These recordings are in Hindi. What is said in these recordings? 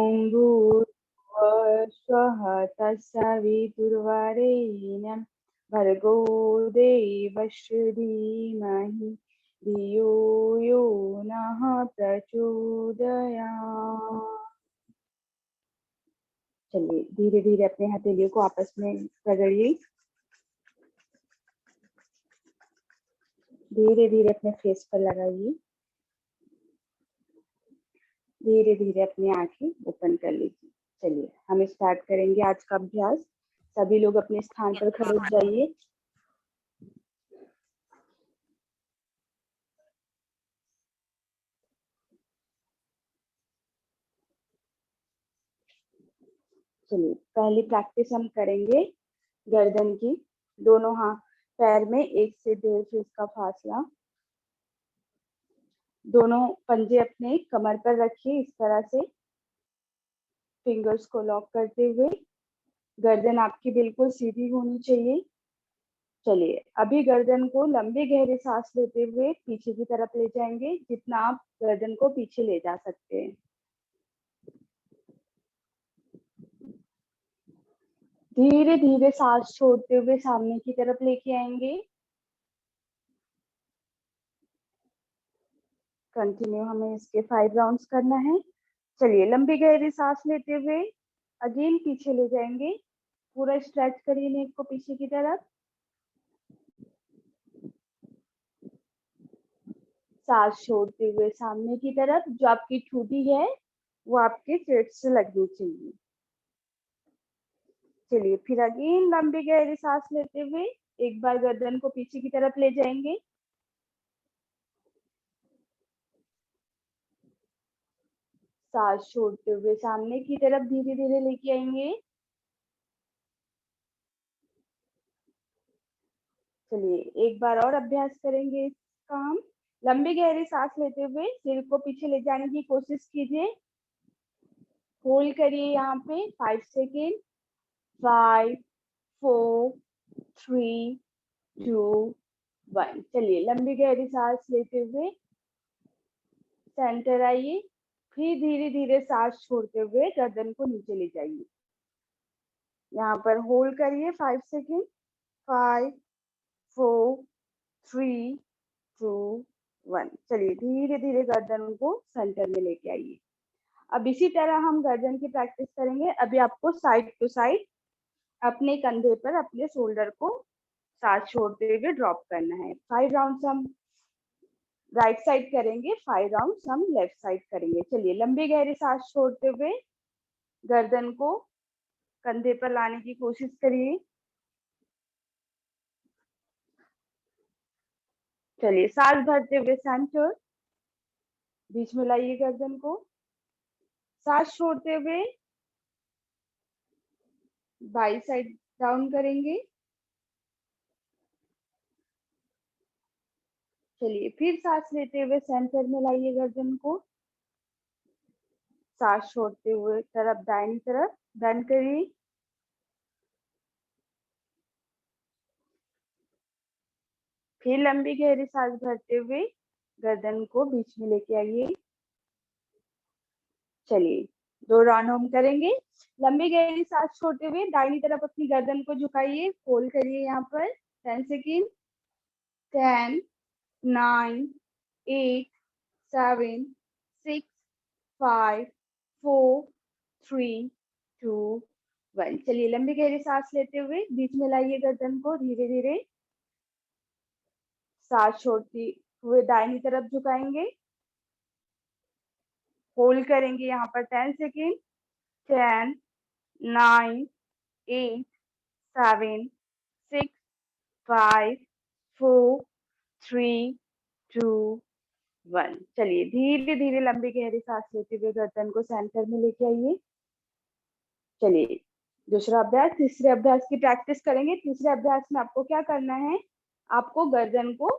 ओम भूर्भुवः स्वः तत्सवितुर्वरेण्यं भर्गो देवस्य धीमहि धियो यो नः प्रचोदयात्। चलिए धीरे धीरे अपने हथेलियों को आपस में रगड़िए। धीरे धीरे अपने फेस पर लगाइए। धीरे धीरे अपनी आंखें ओपन कर लीजिए। चलिए हम स्टार्ट करेंगे आज का अभ्यास। सभी लोग अपने स्थान पर खड़े हो जाइए। चलिए पहली प्रैक्टिस हम करेंगे गर्दन की। दोनों हाथ पैर में 1 से 1.5 फीट का फासला। दोनों पंजे अपने कमर पर रखिए इस तरह से, फिंगर्स को लॉक करते हुए। गर्दन आपकी बिल्कुल सीधी होनी चाहिए। चलिए अभी गर्दन को लंबी गहरी सांस लेते हुए पीछे की तरफ ले जाएंगे, जितना आप गर्दन को पीछे ले जा सकते हैं। धीरे धीरे सांस छोड़ते हुए सामने की तरफ लेके आएंगे। कंटिन्यू हमें इसके 5 राउंड्स करना है। चलिए लंबी गहरी सांस लेते हुए अगेन पीछे ले जाएंगे। पूरा स्ट्रेच करिए नेक को पीछे की तरफ। सांस छोड़ते हुए सामने की तरफ, जो आपकी ठुड्डी है वो आपके चेस्ट से लगनी चाहिए। चलिए फिर अगेन लंबी गहरी सांस लेते हुए एक बार गर्दन को पीछे की तरफ ले जाएंगे। सांस छोड़ते हुए सामने की तरफ धीरे धीरे लेके आएंगे। चलिए एक बार और अभ्यास करेंगे इसका हम। लंबी गहरी सांस लेते हुए सिर को पीछे ले जाने की कोशिश कीजिए। होल्ड करिए यहाँ पे 5 सेकेंड। 5 4 3 2 1। चलिए लंबी गहरी सांस लेते हुए सेंटर आइए। फिर धीरे धीरे सांस छोड़ते हुए गर्दन को नीचे ले जाइए। यहाँ पर होल्ड करिए 5 सेकेंड। 5 4 3 2 1। चलिए धीरे धीरे गर्दन को सेंटर में लेके आइए। अब इसी तरह हम गर्दन की प्रैक्टिस करेंगे। अभी आपको साइड टू साइड अपने कंधे पर अपने शोल्डर को सांस छोड़ते हुए ड्रॉप करना है। 5 राउंड्स हम राइट साइड करेंगे, 5 राउंड्स हम लेफ्ट साइड करेंगे। चलिए लंबी गहरी सांस छोड़ते हुए गर्दन को कंधे पर लाने की कोशिश करिए। चलिए सांस भरते हुए सेंटर, बीच में लाइए गर्दन को। सांस छोड़ते हुए बाई साइड डाउन करेंगे। चलिए फिर सांस लेते हुए सेंटर में लाइए गर्दन को। सांस छोड़ते हुए तरफ दाहिनी तरफ बेंड करिए। फिर लंबी गहरी सांस भरते हुए गर्दन को बीच में लेके आइए। चलिए 2 राउंड हम करेंगे। लंबी गहरी सांस छोड़ते हुए दाहिनी तरफ अपनी गर्दन को झुकाइए। होल्ड करिए यहाँ पर 10 सेकेंड। 10 9 8 7 6 5 4 3 2 1। चलिए लंबी गहरी सांस लेते हुए बीच में लाइए गर्दन को। धीरे धीरे सांस छोड़ते हुए दाहिनी तरफ झुकाएंगे। होल्ड करेंगे यहाँ पर 10 सेकेंड। 10 9 8 7 6 5 4 3 2 1। चलिए धीरे धीरे लंबी गहरी सांस लेते हुए गर्दन को सेंटर में लेके आइए। चलिए दूसरा अभ्यास, तीसरे अभ्यास की प्रैक्टिस करेंगे। तीसरे अभ्यास में आपको क्या करना है, आपको गर्दन को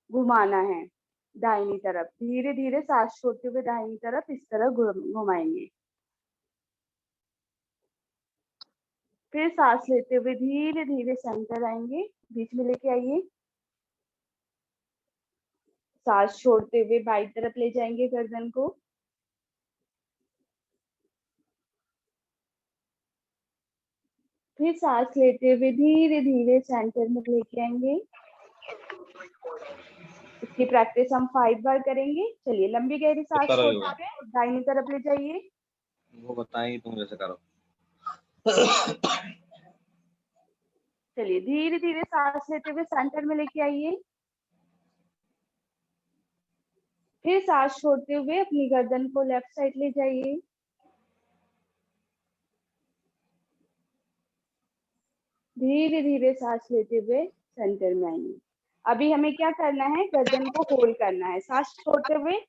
घुमाना है दाहिनी तरफ। धीरे धीरे सांस छोड़ते हुए दाहिनी तरफ इस तरह घुमाएंगे। फिर सांस लेते हुए धीरे धीरे सेंटर आएंगे, बीच में लेके आइए। सांस छोड़ते हुए बाई तरफ ले जाएंगे गर्दन को। फिर सांस लेते हुए धीरे धीरे सेंटर में लेके आएंगे। इसकी प्रैक्टिस हम 5 बार करेंगे। चलिए लंबी गहरी सांस छोड़ते हुए दाहिनी तरफ ले जाइए। वो बताएंगे तुम जैसे करो। चलिए धीरे धीरे सांस लेते हुए सेंटर में लेके आइए। फिर सांस छोड़ते हुए अपनी गर्दन को लेफ्ट साइड ले जाइए। धीरे धीरे सांस लेते हुए सेंटर में आइए। अभी हमें क्या करना है, गर्दन को होल्ड करना है। सांस छोड़ते हुए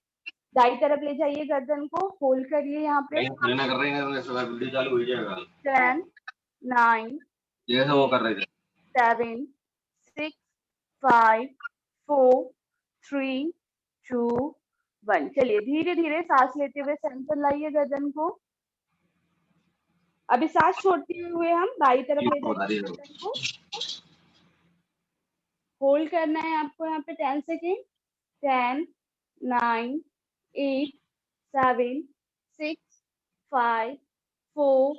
दाई तरफ ले जाइए, गर्दन को होल्ड करिए यहाँ पे। कर रही है वीडियो चालू हो जाएगा। 10 9 जैसे वो कर रहे थे 7 6 5 4 3 2 1। चलिए धीरे धीरे सांस लेते हुए सेंटर लाइए गर्दन को। अभी सांस छोड़ते हुए हम दाई तरफ ले जाएंगे गर्दन को। होल्ड करना है आपको यहाँ पे 10 सेकेंड। 10 9 8 7 6 5 4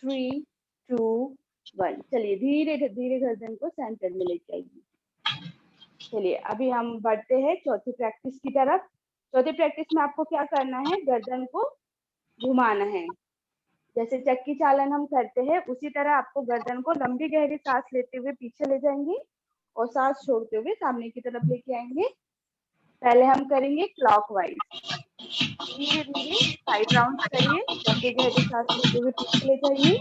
3 2 1। चलिए धीरे धीरे गर्दन को सेंटर में लेके आइए। चलिए अभी हम बढ़ते हैं चौथी प्रैक्टिस की तरफ। चौथी प्रैक्टिस में आपको क्या करना है, गर्दन को घुमाना है। जैसे चक्की चालन हम करते हैं उसी तरह आपको गर्दन को लंबी गहरी सांस लेते हुए पीछे ले जाएंगे और सांस छोड़ते हुए सामने की तरफ लेके आएंगे। पहले हम करेंगे क्लॉकवाइज। धीरे धीरे 5 राउंड करिए। लंबी गहरी सांस लेते हुए पीछे ले जाइए,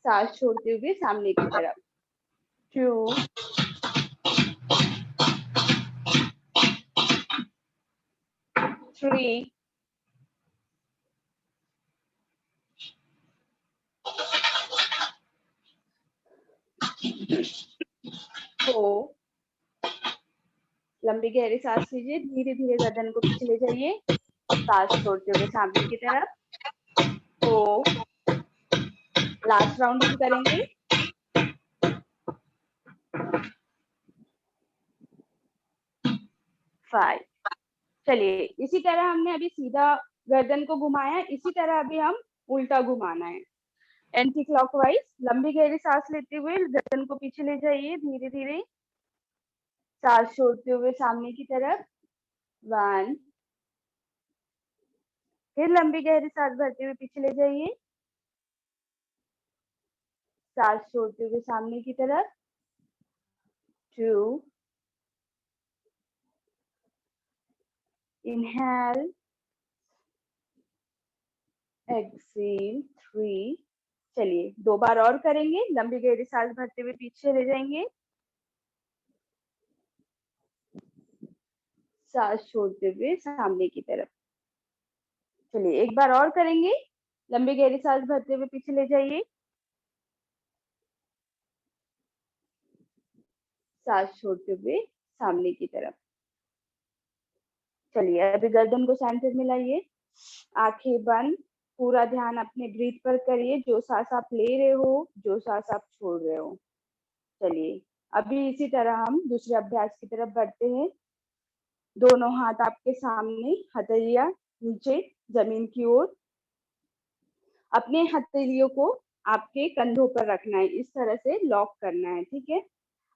सांस छोड़ते हुए सामने की तरफ। 2 3 4। लंबी गहरी सांस लीजिए, धीरे धीरे गर्दन को पीछे ले जाइए, सांस छोड़ते हुए सामने की तरफ। 4। लास्ट राउंड हम करेंगे। 5। चलिए इसी तरह हमने अभी सीधा गर्दन को घुमाया, इसी तरह अभी हम उल्टा घुमाना है एंटी क्लॉकवाइज। लंबी गहरी सांस लेते हुए गर्दन को पीछे ले जाइए, धीरे धीरे सांस छोड़ते हुए सामने की तरफ। 1। फिर लंबी गहरी सांस भरते हुए पीछे ले जाइए, सांस छोड़ते हुए सामने की तरफ। 2। Inhale, exhale. 3। चलिए 2 बार और करेंगे। लंबी गहरी सांस भरते हुए पीछे ले जाएंगे, सांस छोड़ते हुए सामने की तरफ। चलिए एक बार और करेंगे। लंबी गहरी सांस भरते हुए पीछे ले जाइए, सांस छोड़ते हुए सामने की तरफ। चलिए अभी गर्दन को सेंटर में लाइए, आंखें बंद, पूरा ध्यान अपने ब्रीथ पर करिए। जो सांस आप ले रहे हो, जो सांस आप छोड़ रहे हो। चलिए अभी इसी तरह हम दूसरे अभ्यास की तरफ बढ़ते हैं। दोनों हाथ आपके सामने, हथेलियां नीचे जमीन की ओर। अपने हथेलियों को आपके कंधों पर रखना है, इस तरह से लॉक करना है, ठीक है।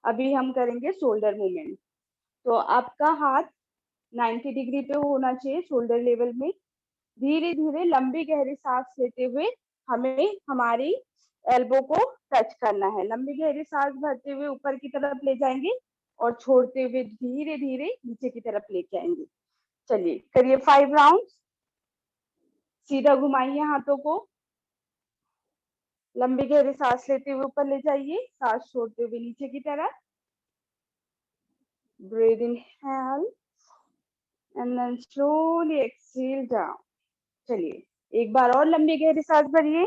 अभी हम करेंगे शोल्डर मूवमेंट। तो आपका हाथ 90 डिग्री पे होना चाहिए, शोल्डर लेवल में। धीरे धीरे लंबी गहरी सांस लेते हुए हमें हमारी एल्बो को टच करना है। लंबी गहरी सांस भरते हुए ऊपर की तरफ ले जाएंगे और छोड़ते हुए धीरे धीरे नीचे की तरफ लेके आएंगे। चलिए करिए 5 राउंड। सीधा घुमाइए हाथों को, लंबी गहरी सांस लेते हुए ऊपर ले जाइए, सांस छोड़ते हुए नीचे की तरफ। Breathe inhale and then slowly exhale down. चलिए एक बार और लंबी गहरी सांस भरिए,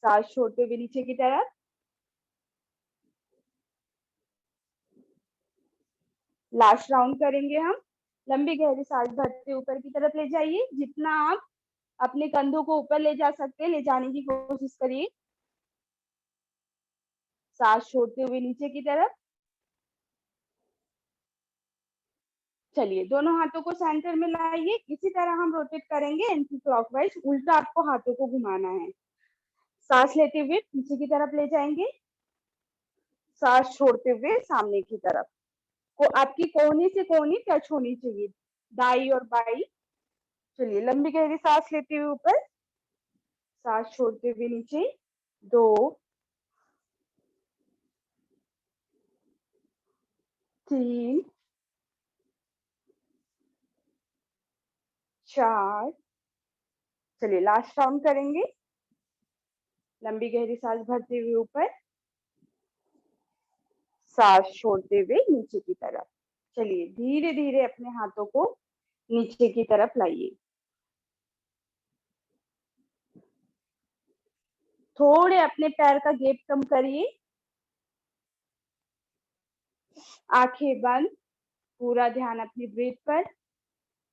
सांस छोड़ते हुए नीचे की तरफ। लास्ट राउंड करेंगे हम। लंबी गहरी सांस भरते ऊपर की तरफ ले जाइए, जितना आप अपने कंधों को ऊपर ले जा सकते हैं ले जाने की कोशिश करिए, सांस छोड़ते हुए नीचे की तरफ। चलिए दोनों हाथों को सेंटर में लाइए, इसी तरह हम रोटेट करेंगे एंटी क्लॉकवाइज। उल्टा आपको हाथों को घुमाना है। सांस लेते हुए पीछे की तरफ ले जाएंगे, सांस छोड़ते हुए सामने की तरफ। को आपकी कोहनी से कोहनी टच होनी चाहिए, दाई और बाई। चलिए लंबी गहरी सांस लेते हुए ऊपर, सांस छोड़ते हुए नीचे। 2 3 4। चलिए लास्ट राउंड करेंगे। लंबी गहरी सांस भरते हुए ऊपर, सांस छोड़ते हुए नीचे की तरफ। चलिए धीरे धीरे अपने हाथों को नीचे की तरफ लाइए। थोड़े अपने पैर का गैप कम करिए। आंखें बंद, पूरा ध्यान अपनी ब्रीथ पर।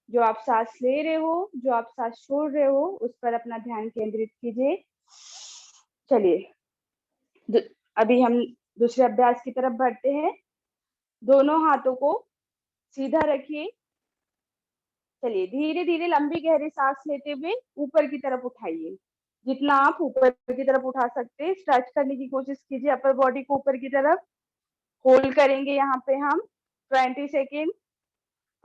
जो आप सांस ले रहे हो, जो आप सांस छोड़ रहे हो, उस पर अपना ध्यान केंद्रित कीजिए। चलिए अभी हम दूसरे अभ्यास की तरफ बढ़ते हैं। दोनों हाथों को सीधा रखिए। चलिए धीरे धीरे लंबी गहरी सांस लेते हुए ऊपर की तरफ उठाइए। जितना आप ऊपर की तरफ उठा सकते हैं, स्ट्रेच करने की कोशिश कीजिए अपर बॉडी को ऊपर की तरफ। होल्ड करेंगे यहाँ पे हम 20 सेकेंड।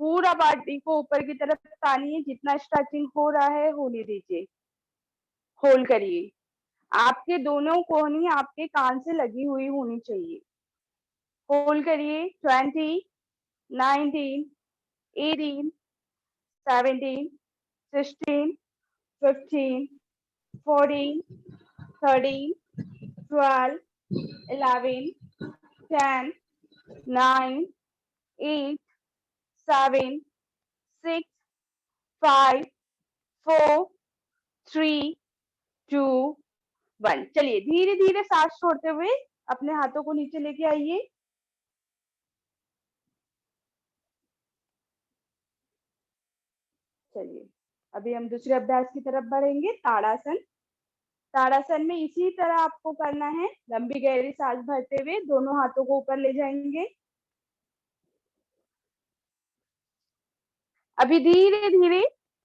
पूरा बॉडी को ऊपर की तरफ तानिए, जितना स्ट्रेचिंग हो रहा है होने दीजिए। होल्ड करिए। आपके दोनों कोहनी आपके कान से लगी हुई होनी चाहिए। होल्ड करिए। 20 19 18 17 16 15 14 13 12 11 10 9 8 7 6 5 4 3 2 1। चलिए धीरे धीरे सांस छोड़ते हुए अपने हाथों को नीचे लेके आइए। चलिए अभी हम दूसरे अभ्यास की तरफ बढ़ेंगे, ताड़ासन। ताड़ासन में इसी तरह आपको करना है। लंबी गहरी सांस भरते हुए दोनों हाथों को ऊपर ले जाएंगे। अभी धीरे धीरे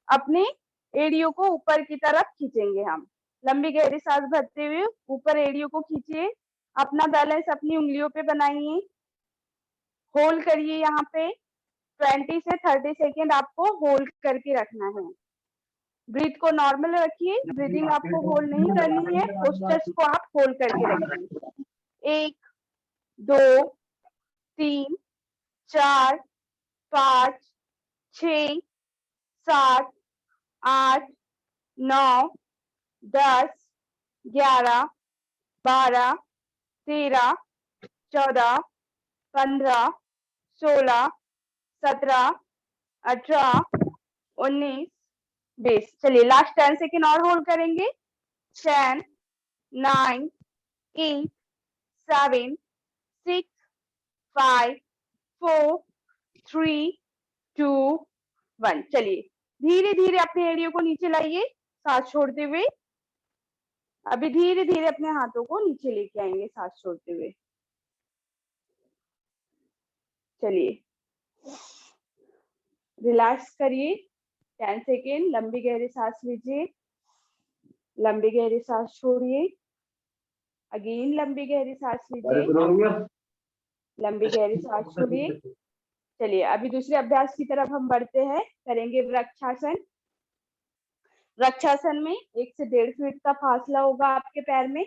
अपने एड़ियों को ऊपर की तरफ खींचेंगे हम। लंबी गहरी सांस भरते हुए ऊपर एड़ियों को खींचिए। अपना बैलेंस अपनी उंगलियों पे बनाइए। होल्ड करिए। यहाँ पे 20 से 30 सेकेंड आपको होल्ड करके रखना है। ब्रीथ को नॉर्मल रखिए। ब्रीदिंग आपको होल्ड नहीं करनी है, पोस्चर्स को आप होल्ड करके रखिए। 1 2 3 4 5 6 7 8 9 10 11 12 13 14 15 16 17 18 19 20। चलिए लास्ट 10 सेकेंड और होल्ड करेंगे। 10 9 8 7 6 5 4 3 2 1। चलिए धीरे धीरे अपने एड़ियों को नीचे लाइए, सांस छोड़ते हुए। अभी धीरे धीरे अपने हाथों को नीचे लेके आएंगे सांस छोड़ते हुए। चलिए रिलैक्स करिए। 10 सेकेंड लंबी गहरी सांस लीजिए, लंबी गहरी सांस छोड़िए। अगेन लंबी गहरी सांस लीजिए, लंबी गहरी सांस छोड़िए। चलिए अभी दूसरे अभ्यास की तरफ हम बढ़ते हैं। करेंगे वृक्षासन। वृक्षासन में 1 से 1.5 फीट का फासला होगा आपके पैर में।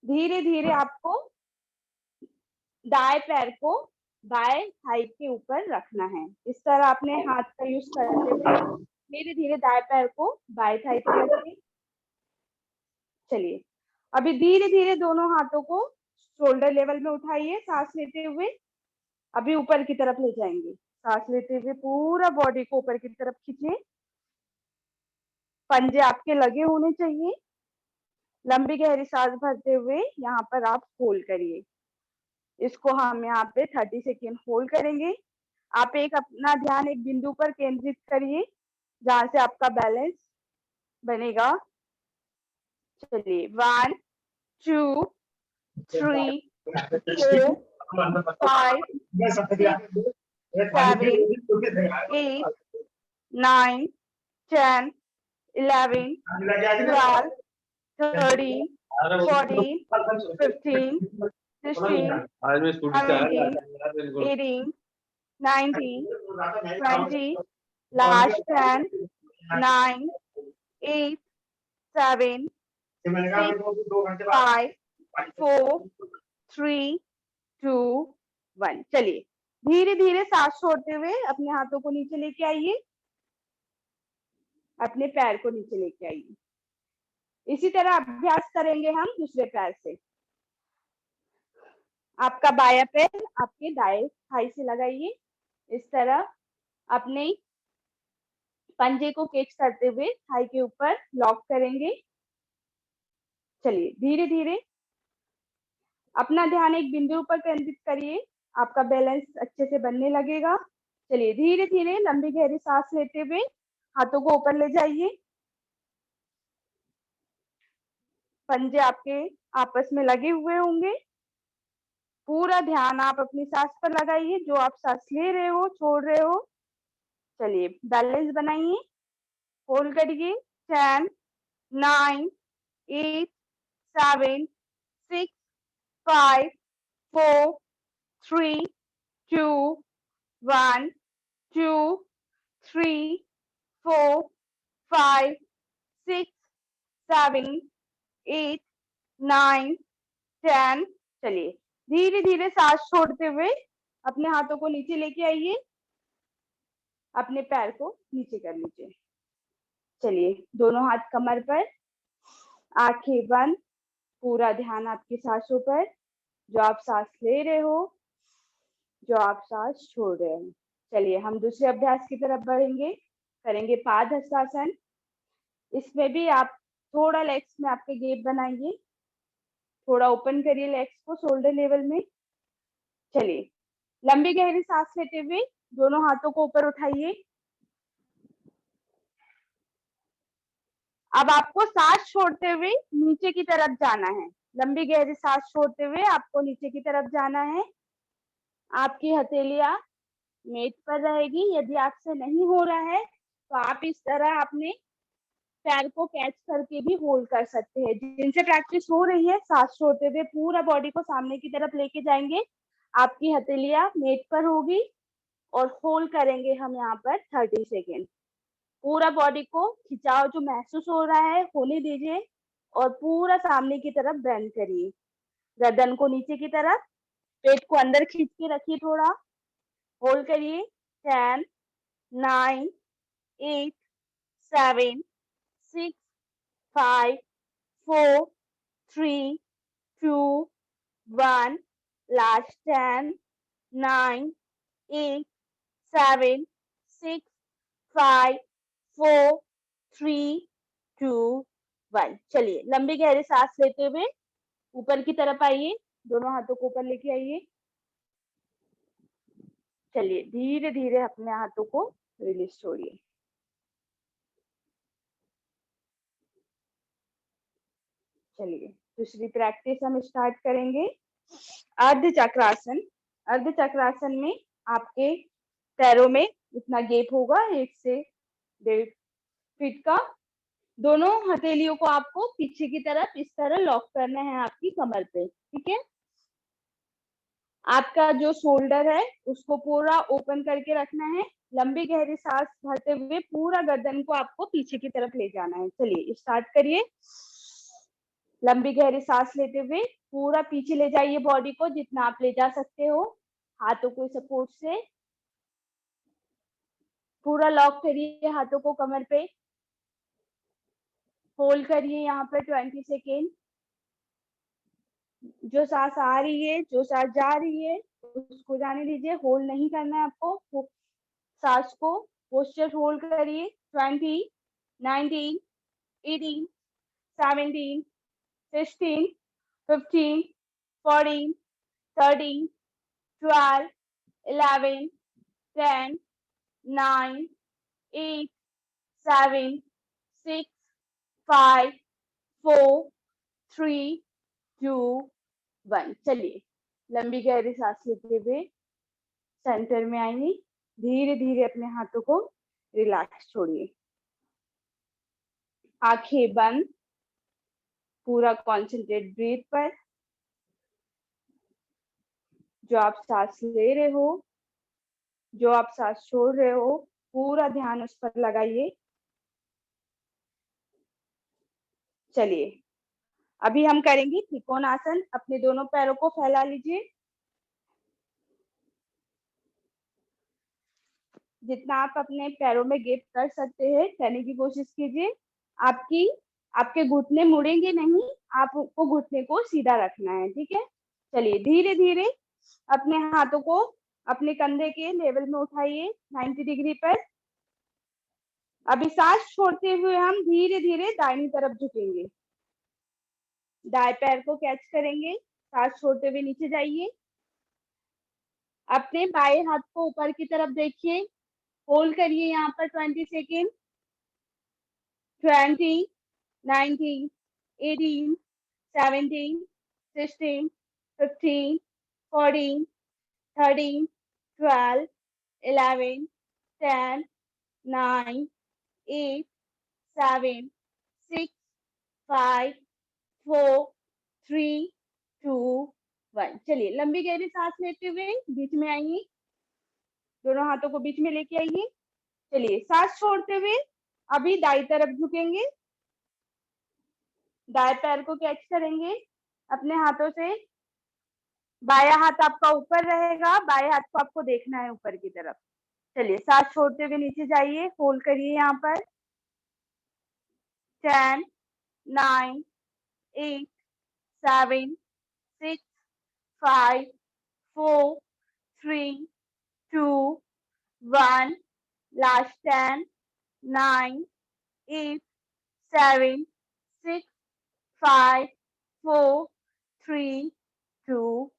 धीरे धीरे आपको दाएं पैर को बाएं थाई के ऊपर रखना है। इस तरह अपने हाथ का यूज करते हुए धीरे धीरे दाएं पैर को बाएं थाई पर रखिए। चलिए अभी धीरे धीरे दोनों हाथों को शोल्डर लेवल में उठाइए सांस लेते हुए। अभी ऊपर की तरफ ले जाएंगे। सांस लेते हुए पूरा बॉडी को ऊपर की तरफ खींचिए। पंजे आपके लगे होने चाहिए। लंबी गहरी सांस भरते हुए यहाँ पर आप होल्ड करिए। इसको हम यहाँ पे 30 सेकेंड होल्ड करेंगे। आप अपना ध्यान एक बिंदु पर केंद्रित करिए जहां से आपका बैलेंस बनेगा। चलिए 1 2 3 4 5 6 7 8 9 10 11 12 13, 14, 15, 16, आज मैं स्कूटी से आया 17, 18, 19, 20, last 10, 9, 8, 7, 6, 5, 4, 3, 2, 1। चलिए धीरे धीरे सांस छोड़ते हुए अपने हाथों को नीचे लेके आइए, अपने पैर को नीचे लेके आइए। इसी तरह अभ्यास करेंगे हम दूसरे पैर से। आपका बायां पैर आपके दाएं थाई से लगाइए, इस तरह अपने पंजे को कैच करते हुए थाई के ऊपर लॉक करेंगे। चलिए धीरे धीरे अपना ध्यान एक बिंदु पर केंद्रित करिए, आपका बैलेंस अच्छे से बनने लगेगा। चलिए धीरे धीरे लंबी गहरी सांस लेते हुए हाथों को ऊपर ले जाइए। पंजे आपके आपस में लगे हुए होंगे। पूरा ध्यान आप अपनी सांस पर लगाइए, जो आप सांस ले रहे हो छोड़ रहे हो। चलिए बैलेंस बनाइए, होल्ड करिए। 10, 9, 8, 7, 6, 5, 4, 3, 2, 1, 2, 3, 4, 5, 6, 7, 8, 9, 10। चलिए धीरे धीरे सांस छोड़ते हुए अपने हाथों को नीचे लेके आइए, अपने पैर को नीचे कर लीजिए। चलिए दोनों हाथ कमर पर, आंखें बंद, पूरा ध्यान आपकी सांसों पर, जो आप सांस ले रहे हो, जो आप सांस छोड़ रहे हो। चलिए हम दूसरे अभ्यास की तरफ बढ़ेंगे, करेंगे पाद हस्तासन। इसमें भी आप थोड़ा लेग्स में आपके गैप बनाइए, थोड़ा ओपन करिए लेग्स को शोल्डर लेवल में। चलिए लंबी गहरी सांस लेते हुए दोनों हाथों को ऊपर उठाइए। अब आपको सांस छोड़ते हुए नीचे की तरफ जाना है। लंबी गहरी सांस छोड़ते हुए आपको नीचे की तरफ जाना है। आपकी हथेलियां मेज पर रहेगी। यदि आपसे नहीं हो रहा है तो आप इस तरह अपने पैर को कैच करके भी होल्ड कर सकते हैं। जिनसे प्रैक्टिस हो रही है सांस छोड़ते हुए पूरा बॉडी को सामने की तरफ लेके जाएंगे। आपकी हथेलियां मेज पर होगी और होल्ड करेंगे हम यहाँ पर 30 सेकेंड। पूरा बॉडी को खिंचाव जो महसूस हो रहा है होने दीजिए और पूरा सामने की तरफ बेंड करिए। गर्दन को नीचे की तरफ, पेट को अंदर खींच के रखिए, थोड़ा होल्ड करिए। 10, 9, 8, 7, 6, 5, 4, 3, 2, 1। लास्ट 10, 9, 8, 7, 6, 5, 4, 3, 2, 1। चलिए लंबी गहरी सांस लेते हुए ऊपर की तरफ आइए, दोनों हाथों को ऊपर लेके आइए। चलिए धीरे धीरे अपने हाथों को रिलीज छोड़िए। चलिए दूसरी प्रैक्टिस हम स्टार्ट करेंगे, अर्ध चक्रासन। अर्ध चक्रासन में आपके पैरों में इतना गैप होगा 1 से 1.5 फीट का। दोनों हथेलियों को आपको पीछे की तरफ इस तरह लॉक करना है आपकी कमर पे, ठीक है। आपका जो शोल्डर है उसको पूरा ओपन करके रखना है। लंबी गहरी सांस भरते हुए पूरा गर्दन को आपको पीछे की तरफ ले जाना है। चलिए स्टार्ट करिए। लंबी गहरी सांस लेते हुए पूरा पीछे ले जाइए बॉडी को, जितना आप ले जा सकते हो। हाथों को सपोर्ट से पूरा लॉक करिए हाथों को कमर पे। होल्ड करिए यहाँ पर 20 सेकेंड। जो सांस आ रही है, जो सांस जा रही है उसको जाने दीजिए, होल्ड नहीं करना है आपको। सांस को पोस्चर होल्ड करिए। 20, 19, 18, 17, 16, 15, 14, 13, 12, 11, 10, 9, 8, 7, 6, 5, 4, 3, 2, 1। चलिए लंबी गहरी सांस लेते हुए सेंटर में आइए। धीरे धीरे अपने हाथों को रिलैक्स छोड़िए, आंखें बंद, पूरा कॉन्सेंट्रेट ब्रीथ पर, जो आप सांस ले रहे हो, जो आप सांस छोड़ रहे हो, पूरा ध्यान उस पर लगाइए। चलिए अभी हम करेंगे त्रिकोणासन। अपने दोनों पैरों को फैला लीजिए, जितना आप अपने पैरों में गैप कर सकते हैं करने की कोशिश कीजिए। आपके घुटने मुड़ेंगे नहीं, आपको घुटने को सीधा रखना है, ठीक है। चलिए धीरे धीरे अपने हाथों को अपने कंधे के लेवल में उठाइए 90 डिग्री पर। अभी सांस छोड़ते हुए हम धीरे धीरे दाहिनी तरफ झुकेंगे, दाएं पैर को कैच करेंगे, सांस छोड़ते हुए नीचे जाइए। अपने बाएं हाथ को ऊपर की तरफ देखिए, होल्ड करिए यहाँ पर 20 सेकेंड। 20, 19, 18, 17, 16, 15, 14, 13, 12, 11, 10, 9, 8, 7, 6, 5, 4, 3, 2, 1। चलिए लंबी गहरी सांस लेते हुए बीच में आइए, दोनों हाथों को बीच में लेके आइए। चलिए सांस छोड़ते हुए अभी दाई तरफ झुकेंगे, दाएं पैर को कैच करेंगे अपने हाथों से। बाया हाथ आपका ऊपर रहेगा, बाएं हाथ को आपको देखना है ऊपर की तरफ। चलिए सांस छोड़ते हुए नीचे जाइए, होल्ड करिए यहाँ पर। 10, 9, 8, 7, 6, 5, 4, 3, 2, 1। लास्ट 10, 9, 8, 7, 6, 5, 4, 3, 2,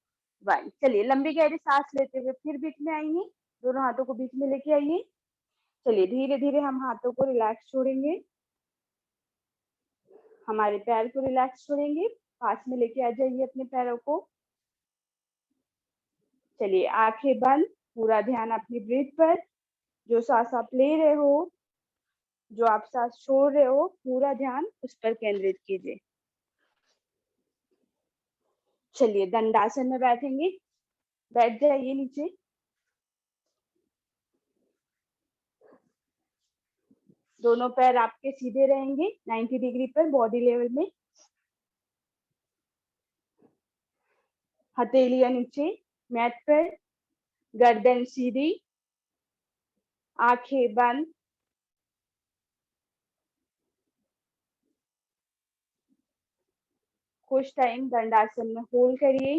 1। चलिए लंबी गहरी सांस लेते हुए फिर बीच में आइए, दोनों हाथों को बीच में लेके आइए। चलिए धीरे धीरे हम हाथों को रिलैक्स छोड़ेंगे, हमारे पैर को रिलैक्स छोड़ेंगे, पास में लेके आ जाइए अपने पैरों को। चलिए आंखें बंद, पूरा ध्यान अपनी ब्रीथ पर, जो सांस आप ले रहे हो, जो आप सांस छोड़ रहे हो, पूरा ध्यान उस पर केंद्रित कीजिए। चलिए दंडासन में बैठेंगे, बैठ जाइए नीचे। दोनों पैर आपके सीधे रहेंगे 90 डिग्री पर बॉडी लेवल में, हथेलियां नीचे मैट पर, गर्दन सीधी, आंखें बंद। कुछ टाइम दंडासन में होल्ड करिए,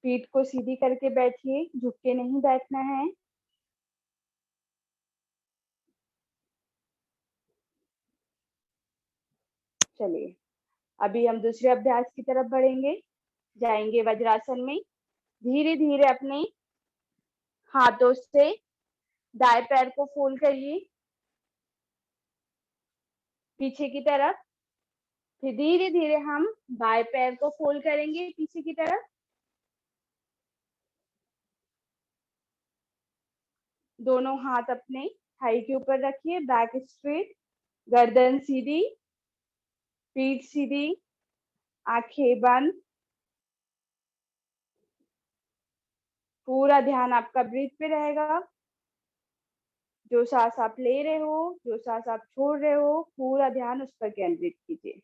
पीठ को सीधी करके बैठिए, झुक के नहीं बैठना है। चलिए अभी हम दूसरे अभ्यास की तरफ बढ़ेंगे, जाएंगे वज्रासन में। धीरे धीरे अपने हाथों से दाएं पैर को फोल्ड करिए पीछे की तरफ, फिर धीरे धीरे हम बाएं पैर को फोल्ड करेंगे पीछे की तरफ। दोनों हाथ अपने थाई के ऊपर रखिए, बैक स्ट्रेट, गर्दन सीधी, पीठ सीधी, आंखें बंद। पूरा ध्यान आपका ब्रीथ पे रहेगा, जो सांस आप ले रहे हो, जो सांस आप छोड़ रहे हो, पूरा ध्यान उस पर केंद्रित कीजिए।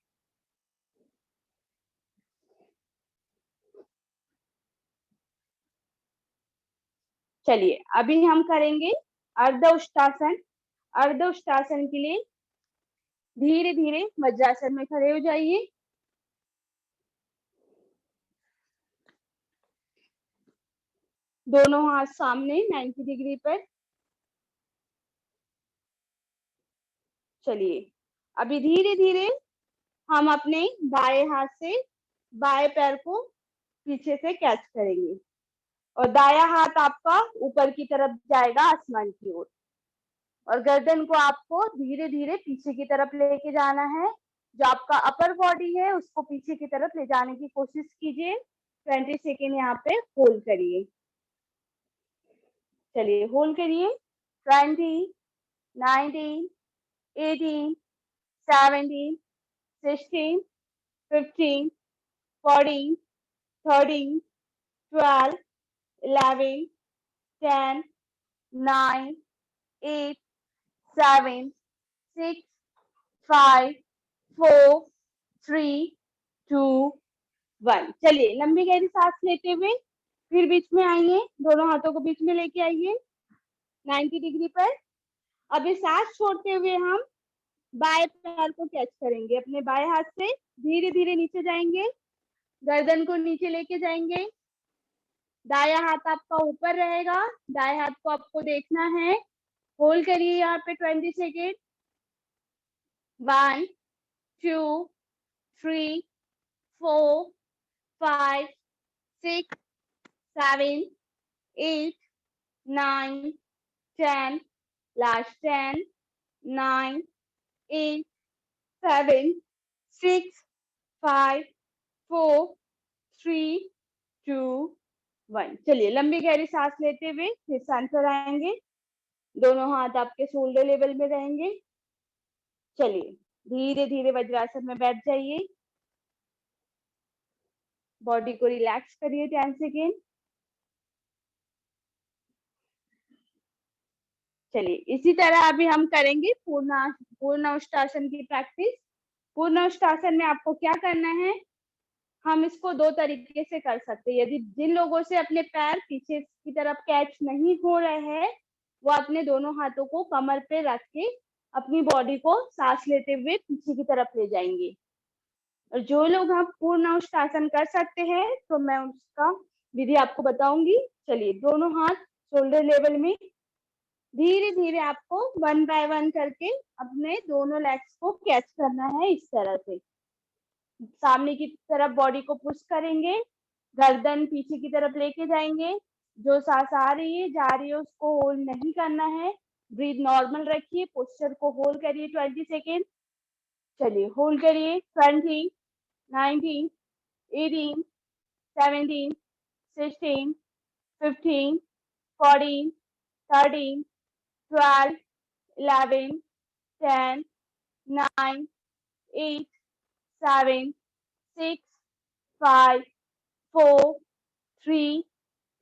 चलिए अभी हम करेंगे अर्ध उष्टासन। अर्ध उष्टासन के लिए धीरे धीरे वज्रासन में खड़े हो जाइए, दोनों हाथ सामने 90 डिग्री पर। चलिए अभी धीरे धीरे हम अपने बाएं हाथ से बाएं पैर को पीछे से कैच करेंगे और दायां हाथ आपका ऊपर की तरफ जाएगा आसमान की ओर, और गर्दन को आपको धीरे धीरे पीछे की तरफ लेके जाना है। जो आपका अपर बॉडी है उसको पीछे की तरफ ले जाने की कोशिश कीजिए। 20 सेकेंड यहाँ पे होल्ड करिए। चलिए होल्ड करिए। 20, 19, 18, 17, 16, 15, 14, 13, 12, 11, 10, 9, 8, 7, 6, 5, 4, 3, 2, 1। चलिए लंबी गहरी सांस लेते हुए फिर बीच में आइए, दोनों हाथों को बीच में लेके आइए 90 डिग्री पर। अभी सांस छोड़ते हुए हम बाएं पैर को कैच करेंगे, अपने बाएं हाथ से धीरे धीरे नीचे जाएंगे, गर्दन को नीचे लेके जाएंगे, दायां हाथ आपका ऊपर रहेगा, दाएं हाथ को आपको देखना है। होल्ड करिए यहाँ पे 20 सेकेंड। 1, 2, 3, 4, 5, 6, 7, 8, 9, 10, last 10, 9, 8, 7, 6, 5, 4, 3, 2, 1। चलिए लंबी गहरी सांस लेते हुए फिर शांत पर आएंगे, दोनों हाथ आपके शोल्डर लेवल में रहेंगे। चलिए धीरे धीरे वज्रासन में बैठ जाइए, बॉडी को रिलैक्स करिए 10 सेकेंड। चलिए इसी तरह अभी हम करेंगे पूर्णाष्टासन की प्रैक्टिस। पूर्णाष्टासन में आपको क्या करना है, हम इसको दो तरीके से कर सकते हैं। यदि जिन लोगों से अपने पैर पीछे की तरफ कैच नहीं हो रहे हैं, वो अपने दोनों हाथों को कमर पे रख के अपनी बॉडी को सांस लेते हुए पीछे की तरफ ले जाएंगे। और जो लोग हम पूर्णाष्टासन कर सकते हैं तो मैं उसका विधि आपको बताऊंगी। चलिए दोनों हाथ शोल्डर लेवल में, धीरे धीरे आपको 1 बाय 1 करके अपने दोनों लेग्स को कैच करना है। इस तरह से सामने की तरफ बॉडी को पुश करेंगे, गर्दन पीछे की तरफ लेके जाएंगे। जो सांस आ रही है जा रही है उसको होल्ड नहीं करना है, ब्रीथ नॉर्मल रखिए, पोस्चर को होल्ड करिए 20 सेकेंड। चलिए होल्ड करिए 20, 19, 18, 17, 16, 15, 14, 13, 12, 11, 10, 9, 8, 7, 6, 5, 4, 3,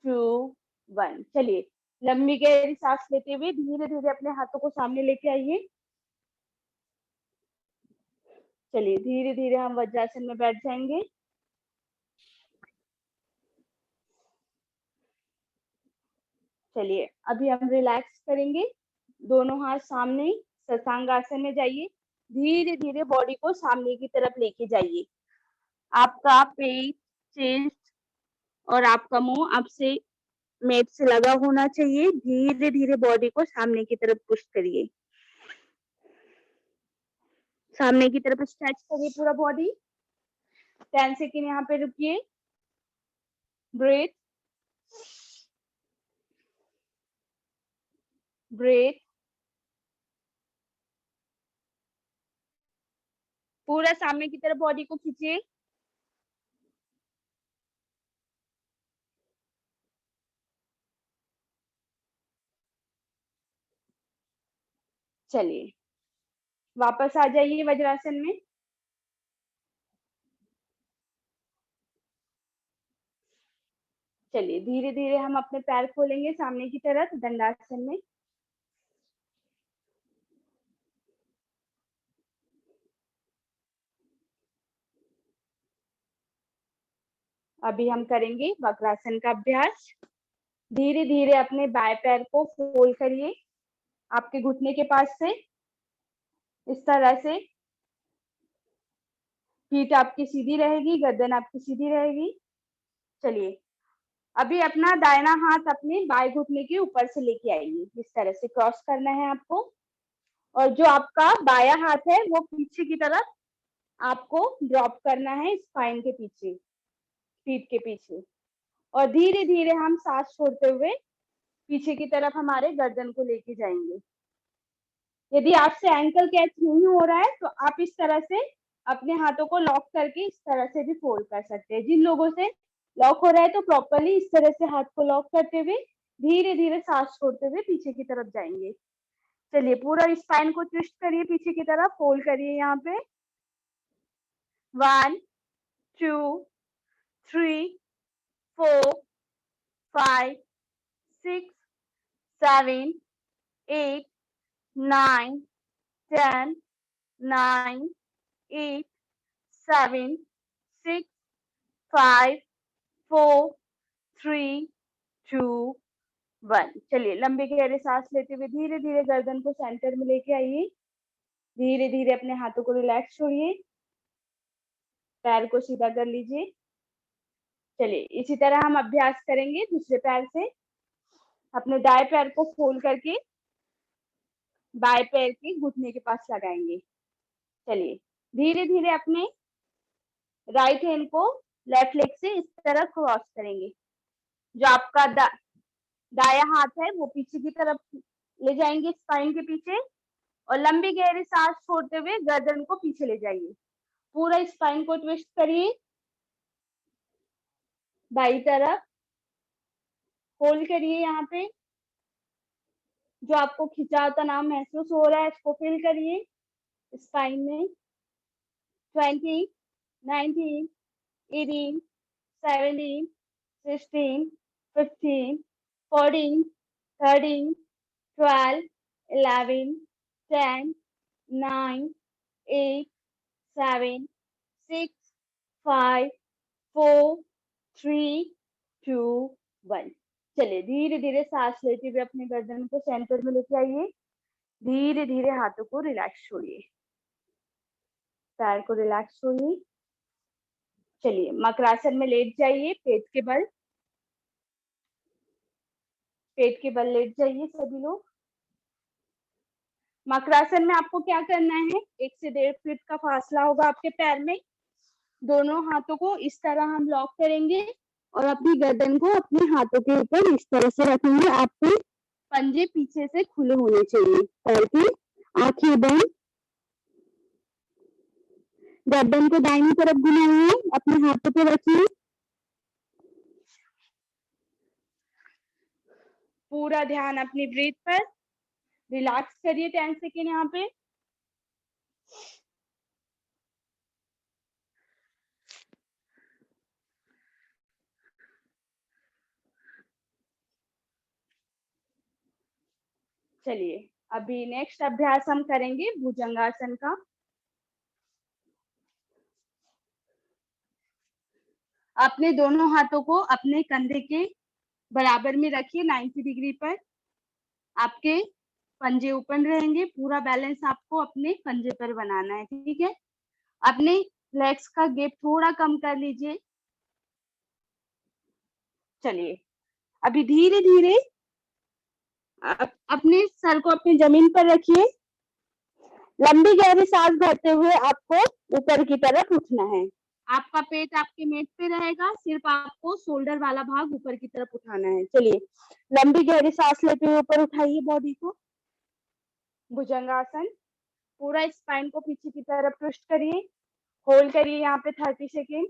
2, 1। चलिए लंबी गहरी सांस लेते हुए धीरे धीरे अपने हाथों को सामने लेके आइए। चलिए धीरे धीरे हम वज्रासन में बैठ जाएंगे। चलिए अभी हम रिलैक्स करेंगे, दोनों हाथ सामने शशांगासन में जाइए, धीरे धीरे बॉडी को सामने की तरफ लेके जाइए। आपका पेट, चेस्ट और आपका मुंह आपसे मेट से लगा होना चाहिए। धीरे धीरे बॉडी को सामने की तरफ पुश करिए, सामने की तरफ स्ट्रेच करिए पूरा बॉडी। 10 सेकेंड यहाँ पे रुकिए, ब्रेथ ब्रेथ, पूरा सामने की तरफ बॉडी को खींचिए। चलिए वापस आ जाइए वज्रासन में। चलिए धीरे धीरे हम अपने पैर खोलेंगे सामने की तरफ दंडासन में। अभी हम करेंगे वक्रासन का अभ्यास। धीरे धीरे अपने बाएं पैर को फोल्ड करिए आपके घुटने के पास से, इस तरह से पीठ आपकी सीधी रहेगी, गर्दन आपकी सीधी रहेगी। चलिए अभी अपना दाहिना हाथ अपने बाएं घुटने के ऊपर से लेके आइए, इस तरह से क्रॉस करना है आपको। और जो आपका बायां हाथ है वो पीछे की तरफ आपको ड्रॉप करना है, स्पाइन के पीछे, पीठ के पीछे। और धीरे धीरे हम सांस छोड़ते हुए पीछे की तरफ हमारे गर्दन को लेके जाएंगे। यदि आपसे एंकल कैच नहीं हो रहा है तो आप इस तरह से अपने हाथों को लॉक करके इस तरह से भी फोल्ड कर सकते हैं। जिन लोगों से लॉक हो रहा है तो प्रॉपरली इस तरह से हाथ को लॉक करते हुए धीरे धीरे सांस छोड़ते हुए पीछे की तरफ जाएंगे। चलिए पूरा स्पाइन को ट्विस्ट करिए पीछे की तरफ, फोल्ड करिए यहाँ पे। 1 2 3 4 5 6 7 8 9 10 9 8 7 6 5 4 3 2 1। चलिए लंबे गहरे सांस लेते हुए धीरे धीरे गर्दन को सेंटर में लेके आइए। धीरे धीरे अपने हाथों को रिलैक्स छोड़िए, पैर को सीधा कर लीजिए। चलिए इसी तरह हम अभ्यास करेंगे दूसरे पैर से। अपने दाएं पैर को फोल्ड करके बाएं पैर के घुटने के पास लगाएंगे। चलिए धीरे धीरे अपने राइट हैंड को लेफ्ट लेग से इस तरह क्रॉस करेंगे। जो आपका दायां हाथ है वो पीछे की तरफ ले जाएंगे स्पाइन के पीछे, और लंबी गहरी सांस छोड़ते हुए गर्दन को पीछे ले जाइए। पूरा स्पाइन को ट्विस्ट करिए बाई तरफ, होल्ड करिए यहाँ पे। जो आपको खिंचाव तनाव महसूस हो रहा है इसको फील करिए स्पाइन में। 20 19 18 17 16 15 14 13 12 11 10 9 8 7 6 5 4 3 2 1। चलिए धीरे धीरे सांस लेते हुए अपने गर्दन को सेंटर में लेके आइए। धीरे धीरे हाथों को रिलैक्स छोड़िए, पैर को रिलैक्स छोड़िए। चलिए मकरासन में लेट जाइए, पेट के बल लेट जाइए सभी लोग। मकरासन में आपको क्या करना है, 1 से 1.5 फीट का फासला होगा आपके पैर में। दोनों हाथों को इस तरह हम लॉक करेंगे और अपनी गर्दन को अपने हाथों के ऊपर इस तरह से रखेंगे। आपके पंजे पीछे से खुले होने चाहिए, पैर की आंखें बंद, गर्दन को दाहिनी तरफ घुमाइए, अपने हाथों पे रखिए। पूरा ध्यान अपनी ब्रीथ पर, रिलैक्स करिए 10 सेकेंड यहाँ पे। चलिए अभी नेक्स्ट अभ्यास हम करेंगे भुजंगासन का। अपने दोनों हाथों को अपने कंधे के बराबर में रखिए 90 डिग्री पर। आपके पंजे ओपन रहेंगे, पूरा बैलेंस आपको अपने पंजे पर बनाना है, ठीक है। अपने लेग्स का गैप थोड़ा कम कर लीजिए। चलिए अभी धीरे धीरे अपने सर को अपनी जमीन पर रखिए। लंबी गहरी सांस भरते हुए आपको ऊपर की तरफ उठना है। आपका पेट आपके मेट पे रहेगा, सिर्फ आपको शोल्डर वाला भाग ऊपर की तरफ उठाना है। चलिए लंबी गहरी सांस लेते हुए ऊपर उठाइए बॉडी को। भुजंगासन, पूरा स्पाइन को पीछे की तरफ ट्विस्ट करिए, होल्ड करिए यहाँ पे 30 सेकेंड।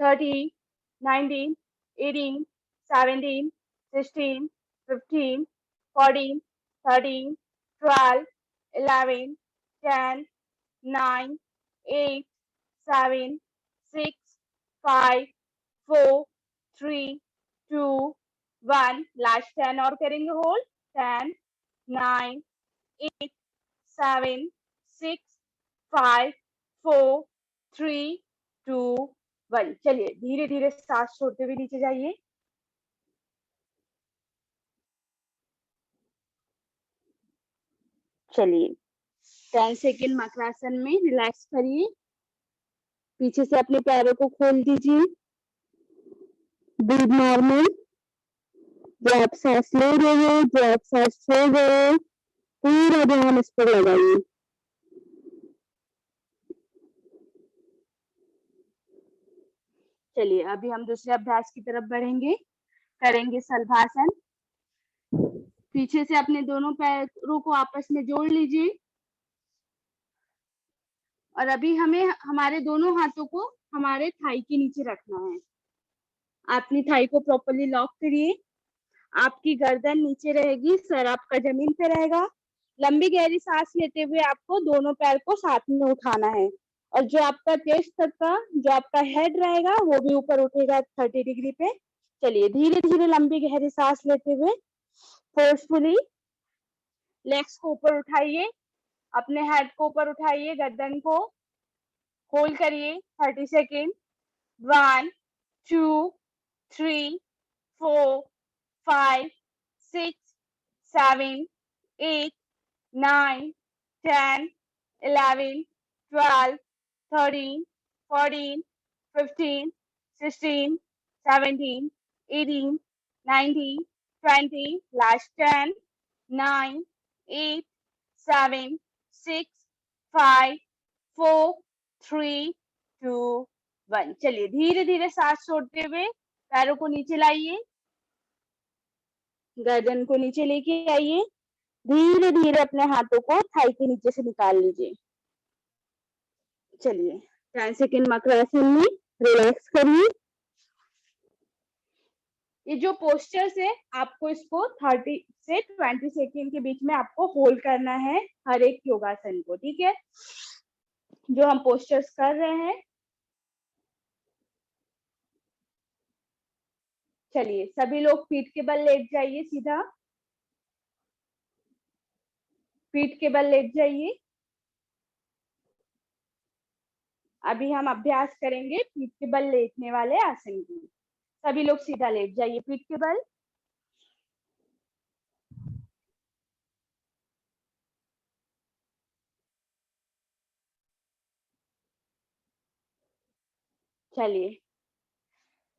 30 19 18 17 16 15 14 13 12 11 10 9 8 7 6 5 4 3 2 1। लास्ट 10 और करेंगे होल्ड। 10 9 8 7 6 5 4 3 2 1। चलिए धीरे धीरे सांस छोड़ते हुए नीचे जाइए। चलिए 10 सेकेंड मकरासन में रिलैक्स करिए, पीछे से अपने पैरों को खोल दीजिए। ब्रीथ नॉर्मल, जो आप सांस ले रहे हो, जो आप सांस छोड़ रहे हो, पूरा ध्यान इस पर लगाइए। चलिए अभी हम दूसरे अभ्यास की तरफ बढ़ेंगे, करेंगे शलभासन। पीछे से अपने दोनों पैरों को आपस में जोड़ लीजिए और अभी हमें हमारे दोनों हाथों को हमारे थाई के नीचे रखना है। अपनी थाई को प्रॉपर्ली लॉक करिए। आपकी गर्दन नीचे रहेगी, सर आपका जमीन पे रहेगा, लंबी गहरी सांस लेते हुए आपको दोनों पैर को साथ में उठाना है और जो आपका चेस्ट तक का जो आपका हेड रहेगा वो भी ऊपर उठेगा 30 डिग्री पे। चलिए धीरे धीरे लंबी गहरी सांस लेते हुए फोर्सफुली लेग्स को ऊपर उठाइए, अपने हेड को ऊपर उठाइए, गर्दन को होल्ड करिए 30 सेकेंड। 1 2 3 4 5 6 7 8 9 10 11 12 13 14 15 16 17 18 19 20 last 10 9 8 7 6 5 4 3 2 1। चलिए धीरे धीरे सांस छोड़ते हुए पैरों को नीचे लाइए, गर्दन को नीचे लेके आइए, धीरे धीरे अपने हाथों को थाई के नीचे से निकाल लीजिए। चलिए 10 सेकेंड मकरासन में रिलैक्स करिए। ये जो पोस्चर्स है आपको इसको 30 से 20 सेकेंड के बीच में आपको होल्ड करना है हर एक योगासन को, ठीक है, जो हम पोस्चर्स कर रहे हैं। चलिए सभी लोग पीठ के बल लेट जाइए, सीधा पीठ के बल लेट जाइए। अभी हम अभ्यास करेंगे पीठ के बल लेटने वाले आसन की। सभी लोग सीधा लेट जाइए पीठ के बल। चलिए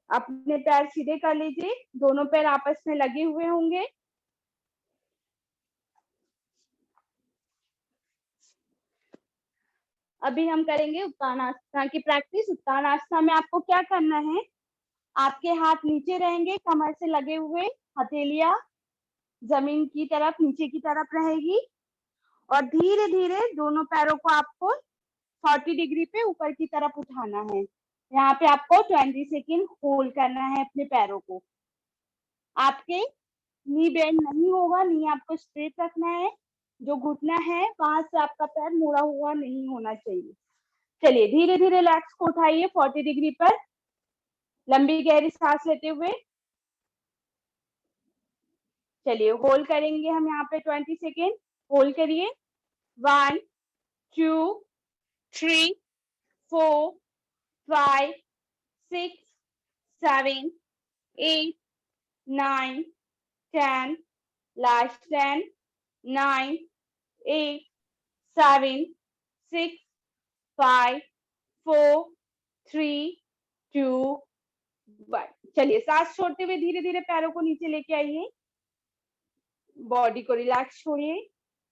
अपने पैर सीधे कर लीजिए, दोनों पैर आपस में लगे हुए होंगे। अभी हम करेंगे उत्तानासना की प्रैक्टिस। उत्तानासना में आपको क्या करना है, आपके हाथ नीचे रहेंगे, कमर से लगे हुए, हथेलियां जमीन की तरफ नीचे की तरफ रहेगी और धीरे धीरे दोनों पैरों को आपको 40 डिग्री पे ऊपर की तरफ उठाना है। यहाँ पे आपको 20 सेकेंड होल्ड करना है अपने पैरों को। आपके नी बेंड नहीं होगा, नी आपको स्ट्रेट रखना है, जो घुटना है वहां से आपका पैर मुड़ा हुआ नहीं होना चाहिए। चलिए धीरे धीरे लेग्स को उठाइए 40 डिग्री पर, लंबी गहरी सांस लेते हुए। चलिए होल्ड करेंगे हम यहाँ पे 20 सेकेंड, होल्ड करिए। 1 2 3 4 5 6 7 8 9 10 लास्ट 10 9 8 7 6 5 4 3 2 1। चलिए सांस छोड़ते हुए धीरे धीरे पैरों को नीचे लेके आइए, बॉडी को रिलैक्स छोड़िए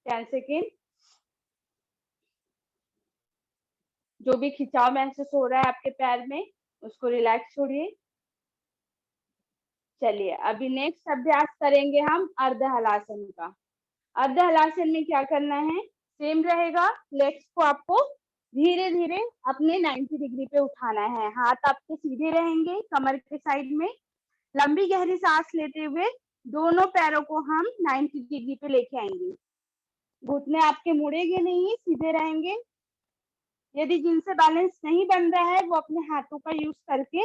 10 सेकेंड। जो भी खिंचाव महसूस हो रहा है आपके पैर में उसको रिलैक्स छोड़िए। चलिए अभी नेक्स्ट अभ्यास करेंगे हम अर्ध हलासन का। अर्ध हलासन में क्या करना है, सेम रहेगा, लेग्स को आपको धीरे धीरे अपने 90 डिग्री पे उठाना है, हाथ आपके सीधे रहेंगे कमर के साइड में। लंबी गहरी सांस लेते हुए दोनों पैरों को हम 90 डिग्री पे लेके आएंगे, घुटने आपके मुड़ेंगे नहीं, सीधे रहेंगे। यदि जिनसे बैलेंस नहीं बन रहा है वो अपने हाथों का यूज करके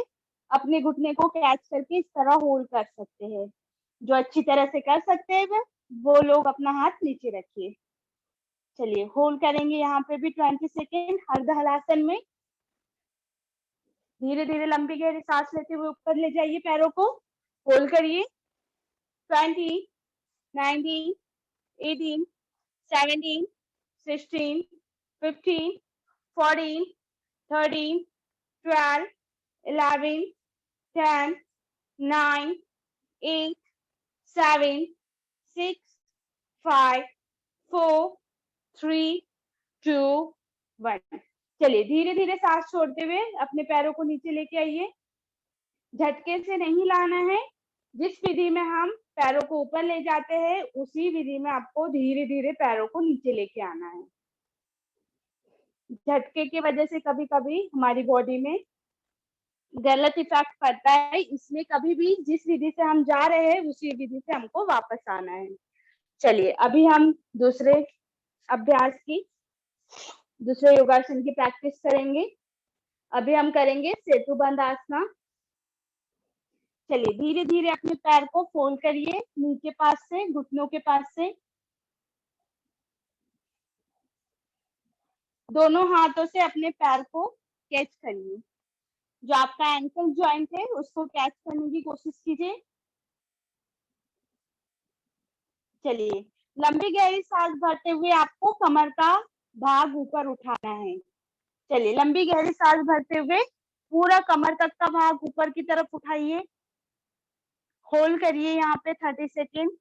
अपने घुटने को कैच करके इस तरह होल्ड कर सकते हैं। जो अच्छी तरह से कर सकते हैं वो लोग अपना हाथ नीचे रखिए। चलिए होल्ड करेंगे यहाँ पे भी 20 सेकेंड अर्ध हलासन में। धीरे धीरे लंबी गहरी सांस लेते हुए ऊपर ले जाइए पैरों को, होल्ड करिए। 20 19 18 17 16 15 14 13 12 11 10 9 8 7 6 5 4 3 2 1। चलिए धीरे धीरे सांस छोड़ते हुए अपने पैरों को नीचे लेके आइए, झटके से नहीं लाना है। जिस विधि में हम पैरों को ऊपर ले जाते हैं उसी विधि में आपको धीरे धीरे पैरों को नीचे लेके आना है। झटके की वजह से कभी कभी हमारी बॉडी में गलत इफेक्ट पड़ता है, इसलिए कभी भी जिस विधि से हम जा रहे हैं उसी विधि से हमको वापस आना है। चलिए अभी हम दूसरे अभ्यास की दूसरे योगासन की प्रैक्टिस करेंगे। अभी हम करेंगे सेतुबंध आसना। चलिए धीरे धीरे अपने पैर को फोल्ड करिए नीचे पास से, घुटनों के पास से। दोनों हाथों से अपने पैर को कैच करिए। जो आपका एंकल जॉइंट है उसको कैच करने की कोशिश कीजिए। चलिए लंबी गहरी सांस भरते हुए आपको कमर का भाग ऊपर उठाना है। चलिए लंबी गहरी सांस भरते हुए पूरा कमर तक का भाग ऊपर की तरफ उठाइए। होल्ड करिए यहाँ पे 30 सेकेंड।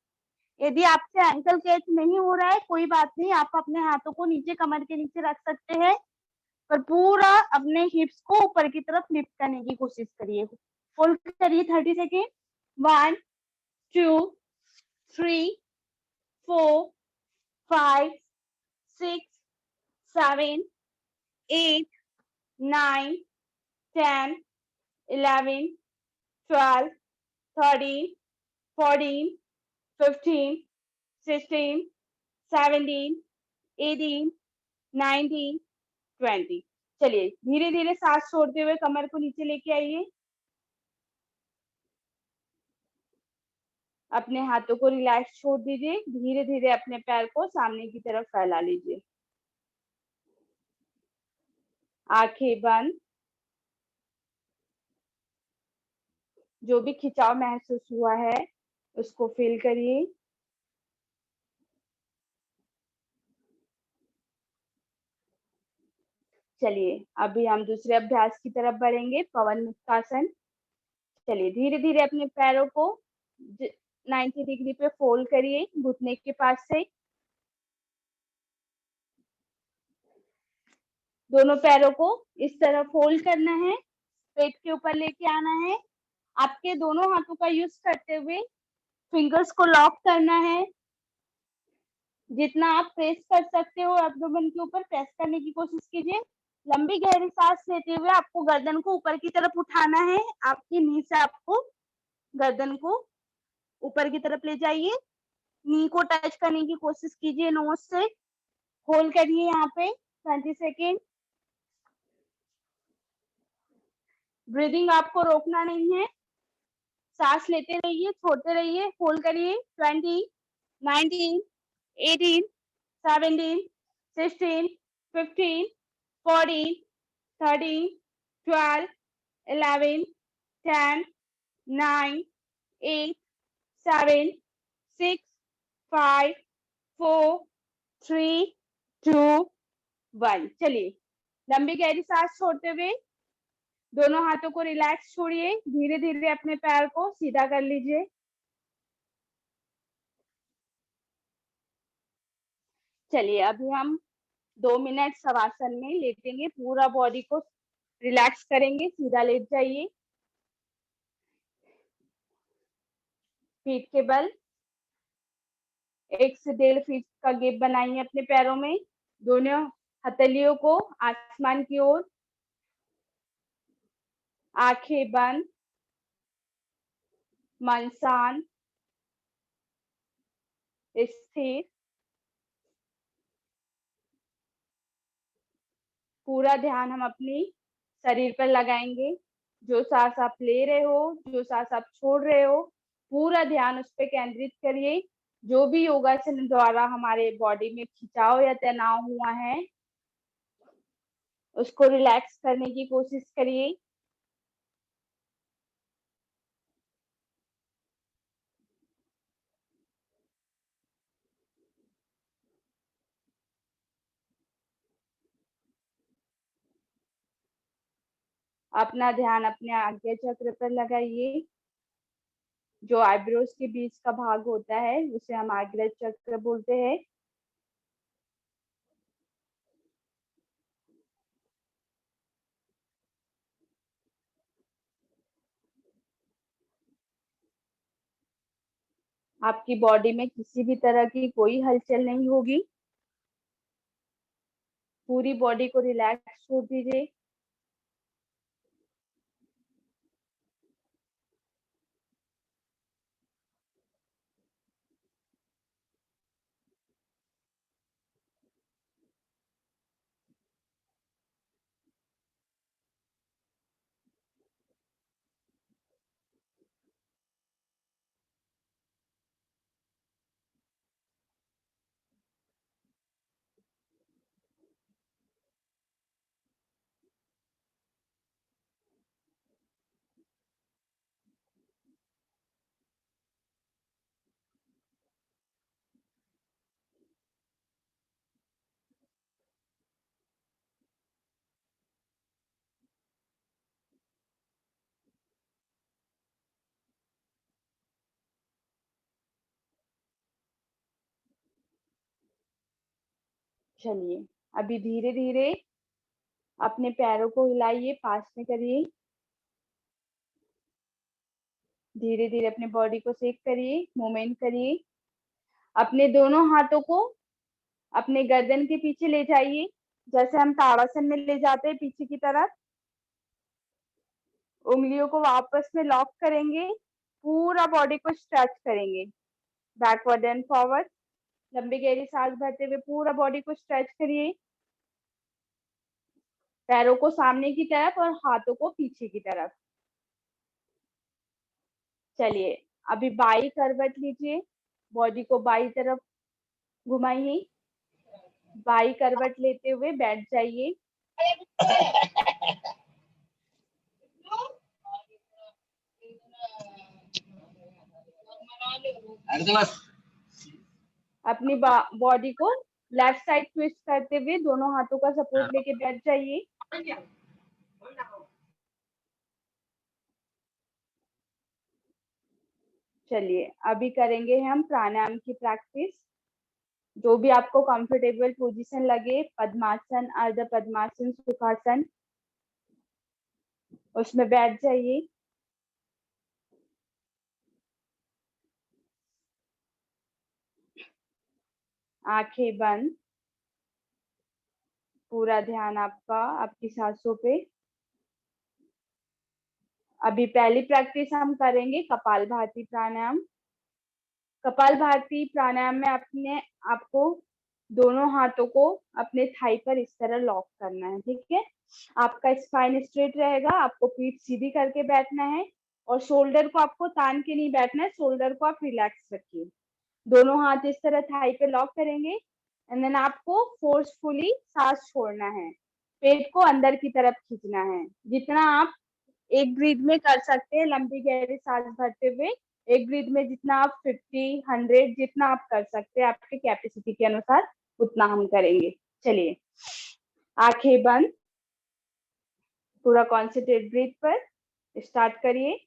यदि आपसे एंकल कैच नहीं हो रहा है कोई बात नहीं, आप अपने हाथों को नीचे कमर के नीचे रख सकते हैं, पर पूरा अपने हिप्स को ऊपर की तरफ लिफ्ट करने की कोशिश करिए। होल्ड करिए 30 सेकेंड। 1 2 3 4 5 6 7 8 9 10 11 12 13 14 15 16 17 18 19 20। चलिए धीरे धीरे सांस छोड़ते हुए कमर को नीचे लेके आइए। अपने हाथों को रिलैक्स छोड़ दीजिए। धीरे धीरे अपने पैर को सामने की तरफ फैला लीजिए। आंखें बंद। जो भी खिंचाव महसूस हुआ है उसको फील करिए। चलिए अभी हम दूसरे अभ्यास की तरफ बढ़ेंगे, पवन मुक्तासन। चलिए धीरे धीरे अपने पैरों को 90 डिग्री पे फोल्ड करिए घुटने के पास से। दोनों पैरों को इस तरह फोल्ड करना है, पेट के ऊपर लेके आना है। आपके दोनों हाथों का यूज करते हुए फिंगर्स को लॉक करना है। जितना आप प्रेस कर सकते हो एब्डोमेन के ऊपर प्रेस करने की कोशिश कीजिए। लंबी गहरी सांस लेते हुए आपको गर्दन को ऊपर की तरफ उठाना है। आपकी नी से आपको गर्दन को ऊपर की तरफ ले जाइए। नी को टच करने की कोशिश कीजिए नोज से। होल्ड करिए यहाँ पे 20 सेकेंड। ब्रीदिंग आपको रोकना नहीं है, सांस लेते रहिए, छोड़ते रहिए। होल्ड करिए 20 19 18 17 16 15 14 13 12 11 10 9 8 7 6 5 4 3 2 1। चलिए लंबी गहरी सांस छोड़ते हुए दोनों हाथों को रिलैक्स छोड़िए। धीरे धीरे अपने पैर को सीधा कर लीजिए। चलिए अभी हम 2 मिनट शवासन में लेटेंगे। पूरा बॉडी को रिलैक्स करेंगे, सीधा लेट जाइए। पीठ के बल 1 से 1.5 फीट का गैप बनाइए अपने पैरों में। दोनों हथेलियों को आसमान की ओर, आंखें बंद, मन शांत, स्थिर। पूरा ध्यान हम अपनी शरीर पर लगाएंगे। जो सांस आप ले रहे हो, जो सांस आप छोड़ रहे हो, पूरा ध्यान उस पर केंद्रित करिए। जो भी योगासन द्वारा हमारे बॉडी में खिंचाव या तनाव हुआ है उसको रिलैक्स करने की कोशिश करिए। अपना ध्यान अपने आज्ञा चक्र पर लगाइए। जो आईब्रोज के बीच का भाग होता है उसे हम आज्ञा चक्र बोलते हैं। आपकी बॉडी में किसी भी तरह की कोई हलचल नहीं होगी। पूरी बॉडी को रिलैक्स छोड़ दीजिए। चलिए अभी धीरे धीरे अपने पैरों को हिलाइए, पास में करिए, धीरे धीरे अपने बॉडी को शेक करिए, मूवमेंट करिए। अपने दोनों हाथों को अपने गर्दन के पीछे ले जाइए, जैसे हम ताड़ासन में ले जाते हैं पीछे की तरफ। उंगलियों को वापस में लॉक करेंगे, पूरा बॉडी को स्ट्रेच करेंगे, बैकवर्ड एंड फॉरवर्ड। लंबी गहरी सांस भरते हुए पूरा बॉडी को स्ट्रेच करिए, पैरों को सामने की तरफ और हाथों को पीछे की तरफ। चलिए अभी बाई करवट लीजिए, बॉडी को बाई तरफ घुमाइए, बाई करवट लेते हुए बैठ जाइए। अपनी बॉडी को लेफ्ट साइड ट्विस्ट करते हुए दोनों हाथों का सपोर्ट लेके बैठ जाइए। चलिए अभी करेंगे हम प्राणायाम की प्रैक्टिस। जो भी आपको कंफर्टेबल पोजीशन लगे, पद्मासन, अर्ध पद्मासन, सुखासन, उसमें बैठ जाइए। आंखें बंद, पूरा ध्यान आपका आपकी सांसों पे। अभी पहली प्रैक्टिस हम करेंगे कपालभाति प्राणायाम। कपालभाति प्राणायाम में अपने आपको दोनों हाथों को अपने थाई पर इस तरह लॉक करना है, ठीक है। आपका स्पाइन स्ट्रेट रहेगा, आपको पीठ सीधी करके बैठना है और शोल्डर को आपको तान के नहीं बैठना है, शोल्डर को आप रिलैक्स रखिए। दोनों हाथ इस तरह थाई पे लॉक करेंगे एंड देन आपको फोर्सफुली सांस छोड़ना है, पेट को अंदर की तरफ खींचना है। जितना आप एक ब्रीथ में कर सकते हैं, लंबी गहरी सांस भरते हुए एक ब्रीथ में जितना आप 50, 100 जितना आप कर सकते हैं आपके कैपेसिटी के अनुसार उतना हम करेंगे। चलिए आंखें बंद, पूरा कॉन्सेंट्रेट ब्रीथ पर, स्टार्ट करिए।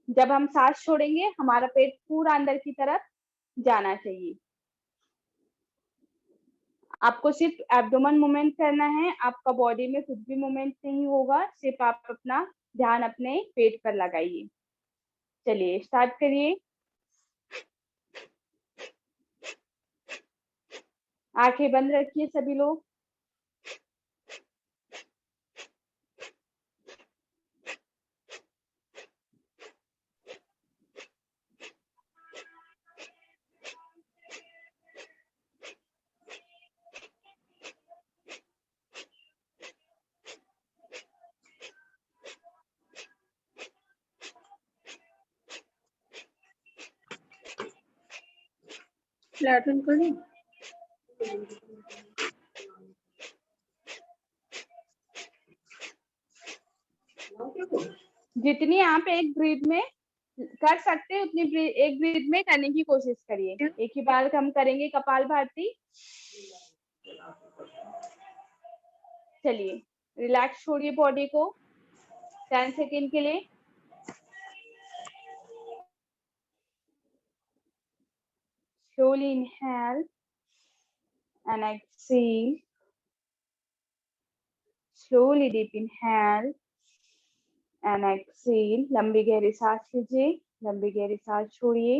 जब हम सांस छोड़ेंगे हमारा पेट पूरा अंदर की तरफ जाना चाहिए। आपको सिर्फ एब्डोमेन मूवमेंट करना है, आपका बॉडी में कुछ भी मूवमेंट नहीं होगा, सिर्फ आप अपना ध्यान अपने पेट पर लगाइए। चलिए स्टार्ट करिए। आंखें बंद रखिए सभी लोग। फ्लैट करें। जितनी आप एक ब्रीथ में कर सकते हैं उतनी एक ब्रीथ में करने की कोशिश करिए। एक ही बार हम करेंगे कपालभाति। चलिए रिलैक्स छोड़िए बॉडी को 10 सेकेंड के लिए। Slowly inhale and exhale. Slowly deep inhale and exhale. लंबी गहरी सांस लीजिए, लंबी गहरी सांस छोड़िए।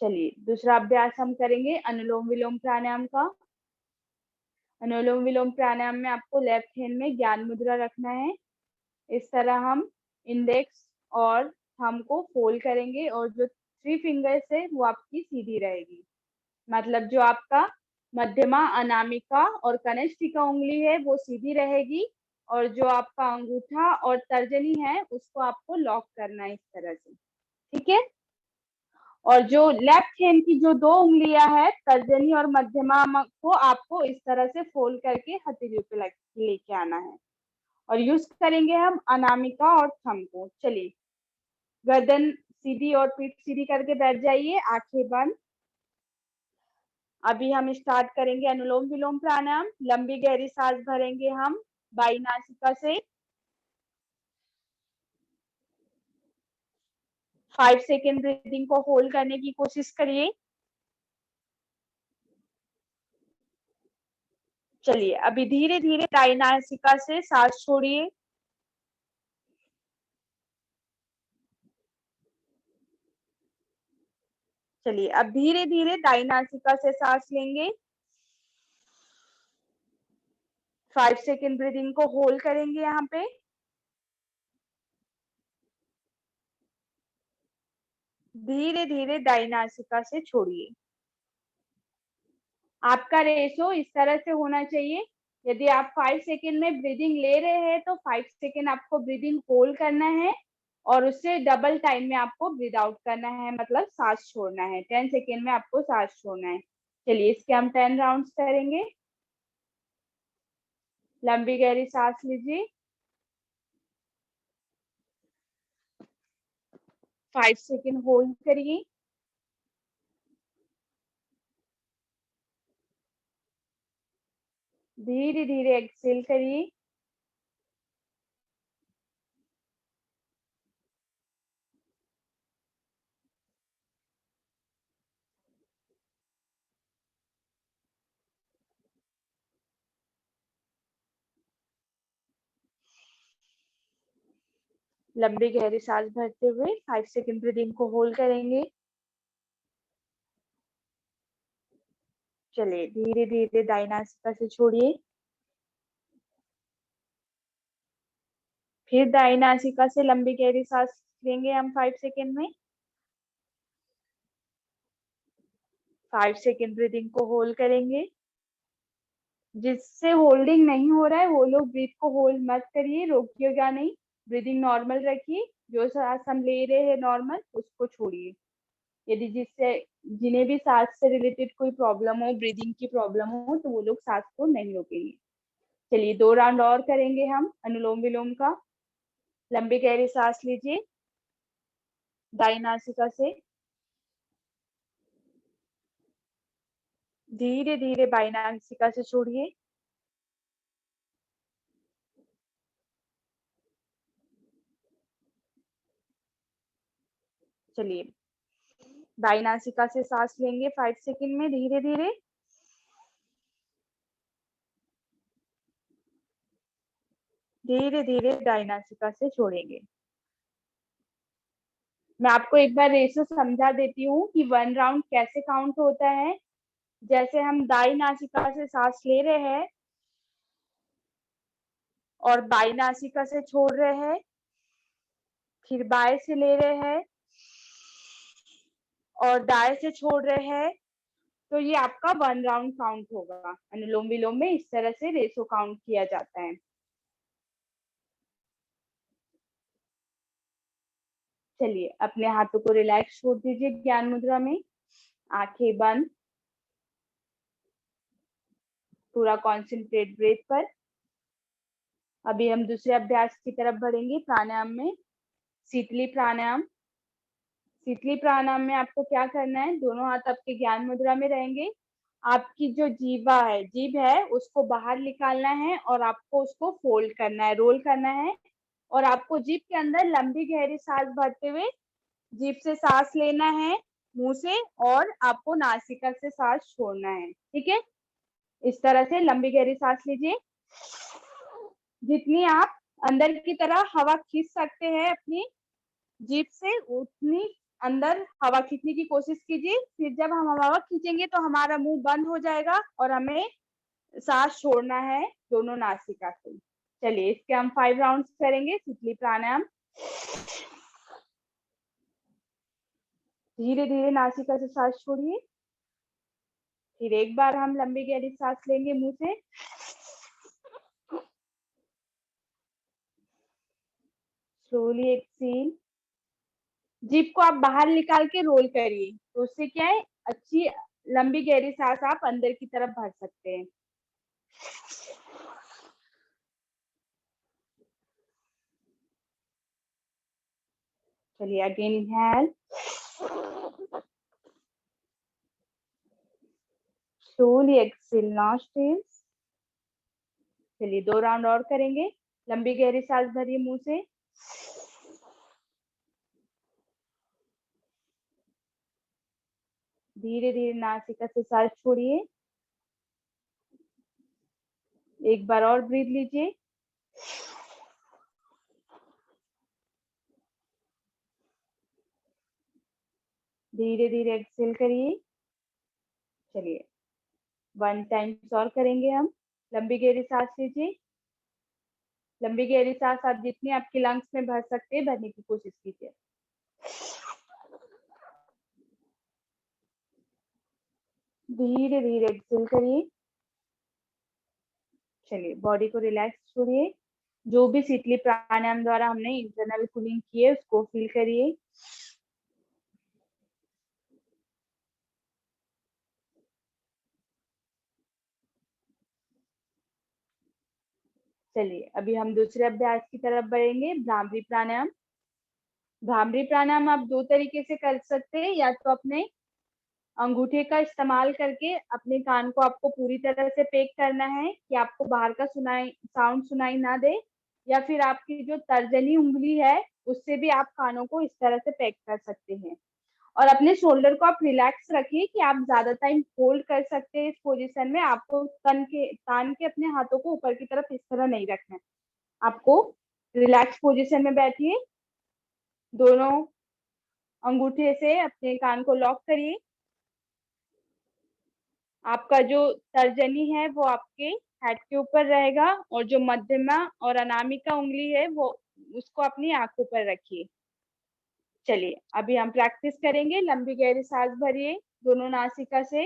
चलिए दूसरा अभ्यास हम करेंगे अनुलोम विलोम प्राणायाम का। अनुलोम विलोम प्राणायाम में आपको लेफ्ट हैंड में ज्ञान मुद्रा रखना है। इस तरह हम इंडेक्स और थंब को फोल्ड करेंगे और जो 3 फिंगर्स है वो आपकी सीधी रहेगी। मतलब जो आपका मध्यमा, अनामिका और कनिष्ठिका उंगली है वो सीधी रहेगी और जो आपका अंगूठा और तर्जनी है उसको आपको लॉक करना है इस तरह से, ठीक है। और जो लेफ्ट हैंड की जो 2 उंगलियां है तर्जनी और मध्यमा को आपको इस तरह से फोल्ड करके हथेलियों पे लेके आना है और यूज करेंगे हम अनामिका और थंब को। चलिए गर्दन सीधी और पीठ सीधी करके बैठ जाइए, आंखें बंद। अभी हम स्टार्ट करेंगे अनुलोम विलोम प्राणायाम। लंबी गहरी सांस भरेंगे हम बाई नासिका से, 5 सेकेंड ब्रीदिंग को होल्ड करने की कोशिश करिए। चलिए अभी धीरे धीरे दाई नासिका से सांस छोड़िए। चलिए अब धीरे धीरे दाई नासिका से सांस लेंगे। 5 सेकेंड ब्रीदिंग को होल्ड करेंगे यहाँ पे। धीरे धीरे दाई नासिका से छोड़िए। आपका रेशो इस तरह से होना चाहिए। यदि आप 5 सेकेंड में ब्रीदिंग ले रहे हैं तो 5 सेकेंड आपको ब्रीदिंग होल्ड करना है और उससे डबल टाइम में आपको ब्रीद आउट करना है, मतलब सांस छोड़ना है। 10 सेकेंड में आपको सांस छोड़ना है। चलिए इसके हम 10 राउंड्स करेंगे। लंबी गहरी सांस लीजिए। 5 सेकेंड होल्ड करिए। धीरे धीरे एक्सेल करिए। लंबी गहरी सांस भरते हुए 5 सेकेंड ब्रीदिंग को होल्ड करेंगे। चलिए धीरे धीरे दाई नासिका से छोड़िए। फिर दाई नासिका से लंबी गहरी सांस लेंगे हम 5 सेकेंड में। 5 सेकेंड ब्रीदिंग को होल्ड करेंगे। जिससे होल्डिंग नहीं हो रहा है वो लोग ब्रीथ को होल्ड मत करिए, रोकिएगा नहीं, ब्रीदिंग नॉर्मल रखिए। जो सांस हम ले रहे हैं नॉर्मल उसको छोड़िए। यदि जिन्हें भी सांस से रिलेटेड कोई प्रॉब्लम हो, ब्रीदिंग की प्रॉब्लम हो, तो वो लोग सांस को नहीं रोकेंगे। चलिए 2 राउंड और करेंगे हम अनुलोम विलोम का। लंबी गहरी सांस लीजिए दाई नासिका से। धीरे धीरे बाई नासिका से छोड़िए। चलिए दाई नासिका से सांस लेंगे 5 सेकेंड में धीरे धीरे। धीरे धीरे दाई नासिका से छोड़ेंगे। मैं आपको एक बार रेशो समझा देती हूँ कि 1 राउंड कैसे काउंट होता है। जैसे हम दाई नासिका से सांस ले रहे हैं और बाई नासिका से छोड़ रहे हैं, फिर बाएं से ले रहे हैं और दाएं से छोड़ रहे हैं, तो ये आपका 1 राउंड काउंट होगा। अनुलोम विलोम में इस तरह से रेशो काउंट किया जाता है। चलिए अपने हाथों को रिलैक्स छोड़ दीजिए ज्ञान मुद्रा में। आंखें बंद। पूरा कॉन्सेंट्रेट ब्रेथ पर। अभी हम दूसरे अभ्यास की तरफ बढ़ेंगे प्राणायाम में। शीतली प्राणायाम। शीतली प्राणायाम में आपको क्या करना है, दोनों हाथ आपके ज्ञान मुद्रा में रहेंगे। आपकी जो जीवा है, जीभ है, उसको बाहर निकालना है और आपको उसको फोल्ड करना है, रोल करना है। और आपको जीभ के अंदर लंबी गहरी सांस भरते हुए जीभ से सांस लेना है मुंह से, और आपको नासिका से सांस छोड़ना है। ठीक है, इस तरह से लंबी गहरी सांस लीजिए। जितनी आप अंदर की तरह हवा खींच सकते हैं अपनी जीभ से, उतनी अंदर हवा खींचने की कोशिश कीजिए। फिर जब हम हवा खींचेंगे तो हमारा मुंह बंद हो जाएगा और हमें सांस छोड़ना है दोनों नासिका से। चलिए इसके हम 5 राउंड्स करेंगे शीतली प्राणायाम। धीरे धीरे नासिका से सांस छोड़िए। फिर एक बार हम लंबी गहरी सांस लेंगे मुंह से। Slowly exhale. जीभ को आप बाहर निकाल के रोल करिए, तो उससे क्या है, अच्छी लंबी गहरी सांस आप अंदर की तरफ भर सकते हैं। चलिए again inhale. Slowly exhale nostrils. चलिए 2 राउंड और करेंगे। लंबी गहरी सांस भरिए मुंह से। धीरे धीरे नासिका से सांस छोड़िए। एक बार और ब्रीथ लीजिए। धीरे धीरे एक्सहेल करिए। चलिए 1 टाइम्स और करेंगे हम। लंबी गहरी सांस लीजिए। लंबी गहरी सांस आप जितनी आपकी लंग्स में भर सकते हैं भरने की कोशिश कीजिए। धीरे धीरे एक्सहेल करिए। चलिए बॉडी को रिलैक्स छोड़िए। जो भी शीतली प्राणायाम द्वारा हमने इंटरनल कूलिंग की है उसको फील करिए। चलिए अभी हम दूसरे अभ्यास की तरफ बढ़ेंगे, भ्रामरी प्राणायाम। भ्रामरी प्राणायाम आप दो तरीके से कर सकते हैं, या तो अपने अंगूठे का इस्तेमाल करके अपने कान को आपको पूरी तरह से पैक करना है कि आपको बाहर का साउंड सुनाई ना दे, या फिर आपकी जो तर्जनी उंगली है उससे भी आप कानों को इस तरह से पैक कर सकते हैं। और अपने शोल्डर को आप रिलैक्स रखिए कि आप ज्यादा टाइम होल्ड कर सकते हैं इस पोजीशन में। आपको तान के अपने हाथों को ऊपर की तरफ इस तरह नहीं रखना है। आपको रिलैक्स पोजीशन में बैठिए। दोनों अंगूठे से अपने कान को लॉक करिए। आपका जो तर्जनी है वो आपके हेड के ऊपर रहेगा, और जो मध्यमा और अनामिका उंगली है वो उसको अपनी आंखों पर रखिए। चलिए अभी हम प्रैक्टिस करेंगे। लंबी गहरी सांस भरिए दोनों नासिका से,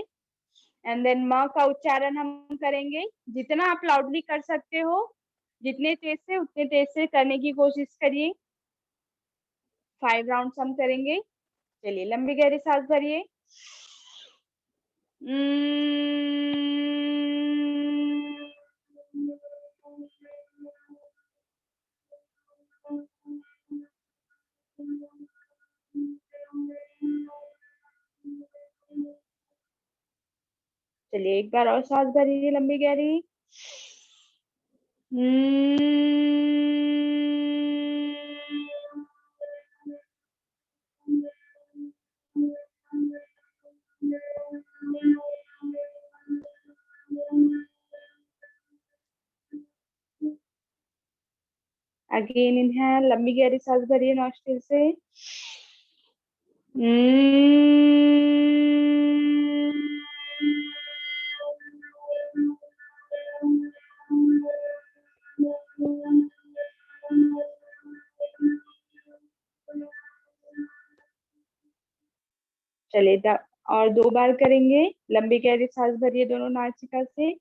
एंड देन म का उच्चारण हम करेंगे। जितना आप लाउडली कर सकते हो, जितने तेज से उतने तेज से करने की कोशिश करिए। 5 राउंड्स हम करेंगे। चलिए लंबी गहरी सांस भरिए। चलिए एक बार और सांस भरिए लंबी गहरी। अगेन इनहेल, लंबी गहरी सांस भरिए नॉस्ट्रिल से। चलिए और 2 बार करेंगे। लंबी गहरी सांस भरिए दोनों नासिका से।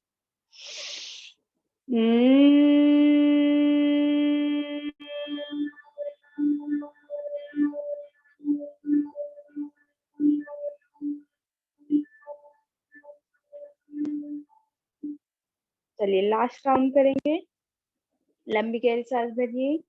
चलिए लास्ट राउंड करेंगे। लंबी गहरी सांस भरिए।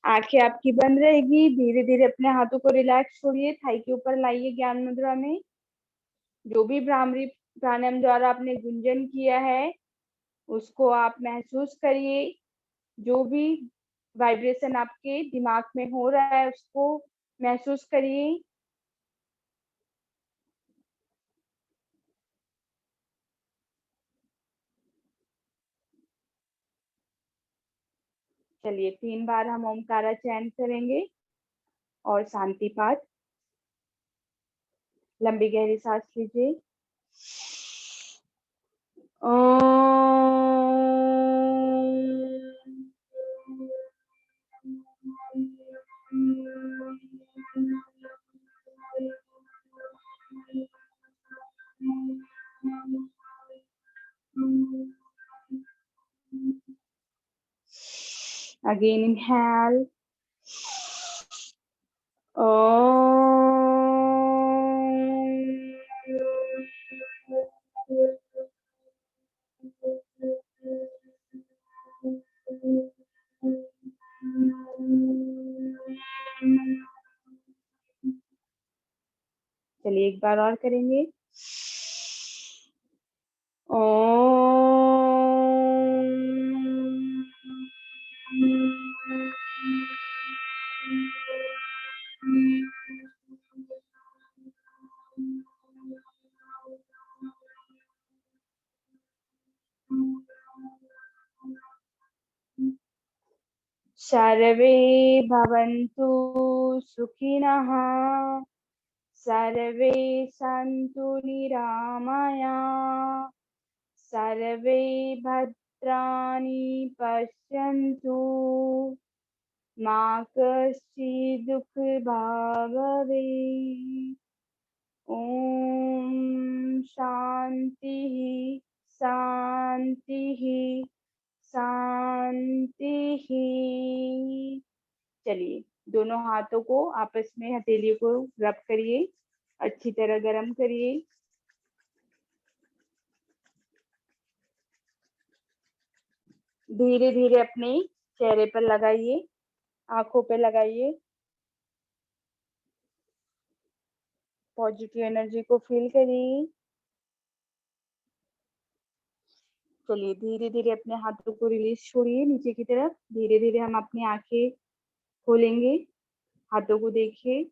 आंखें आपकी बंद रहेगी। धीरे धीरे अपने हाथों को रिलैक्स छोड़िए, थाई के ऊपर लाइए ज्ञान मुद्रा में। जो भी भ्रामरी प्राणायाम द्वारा आपने गुंजन किया है उसको आप महसूस करिए। जो भी वाइब्रेशन आपके दिमाग में हो रहा है उसको महसूस करिए। चलिए 3 बार हम ओमकारा चैंट करेंगे और शांति पाठ। लंबी गहरी सांस लीजिए। Again inhale. चलिए एक बार और करेंगे। सर्वे भवन्तु सुखिनः, सर्वे सन्तु निरामया, सर्वे भद्राणि पश्यन्तु, मा कश्चित् दुःखभाग् भवेत्। ओम शांति शांति शांति। चलिए दोनों हाथों को आपस में हथेलियों को रब करिए, अच्छी तरह गरम करिए। धीरे धीरे अपने चेहरे पर लगाइए, आंखों पे लगाइए। पॉजिटिव एनर्जी को फील करिए। चलिए धीरे धीरे अपने हाथों को रिलीज छोड़िए नीचे की तरफ। धीरे धीरे हम अपनी आंखें खोलेंगे। हाथों को देखिए,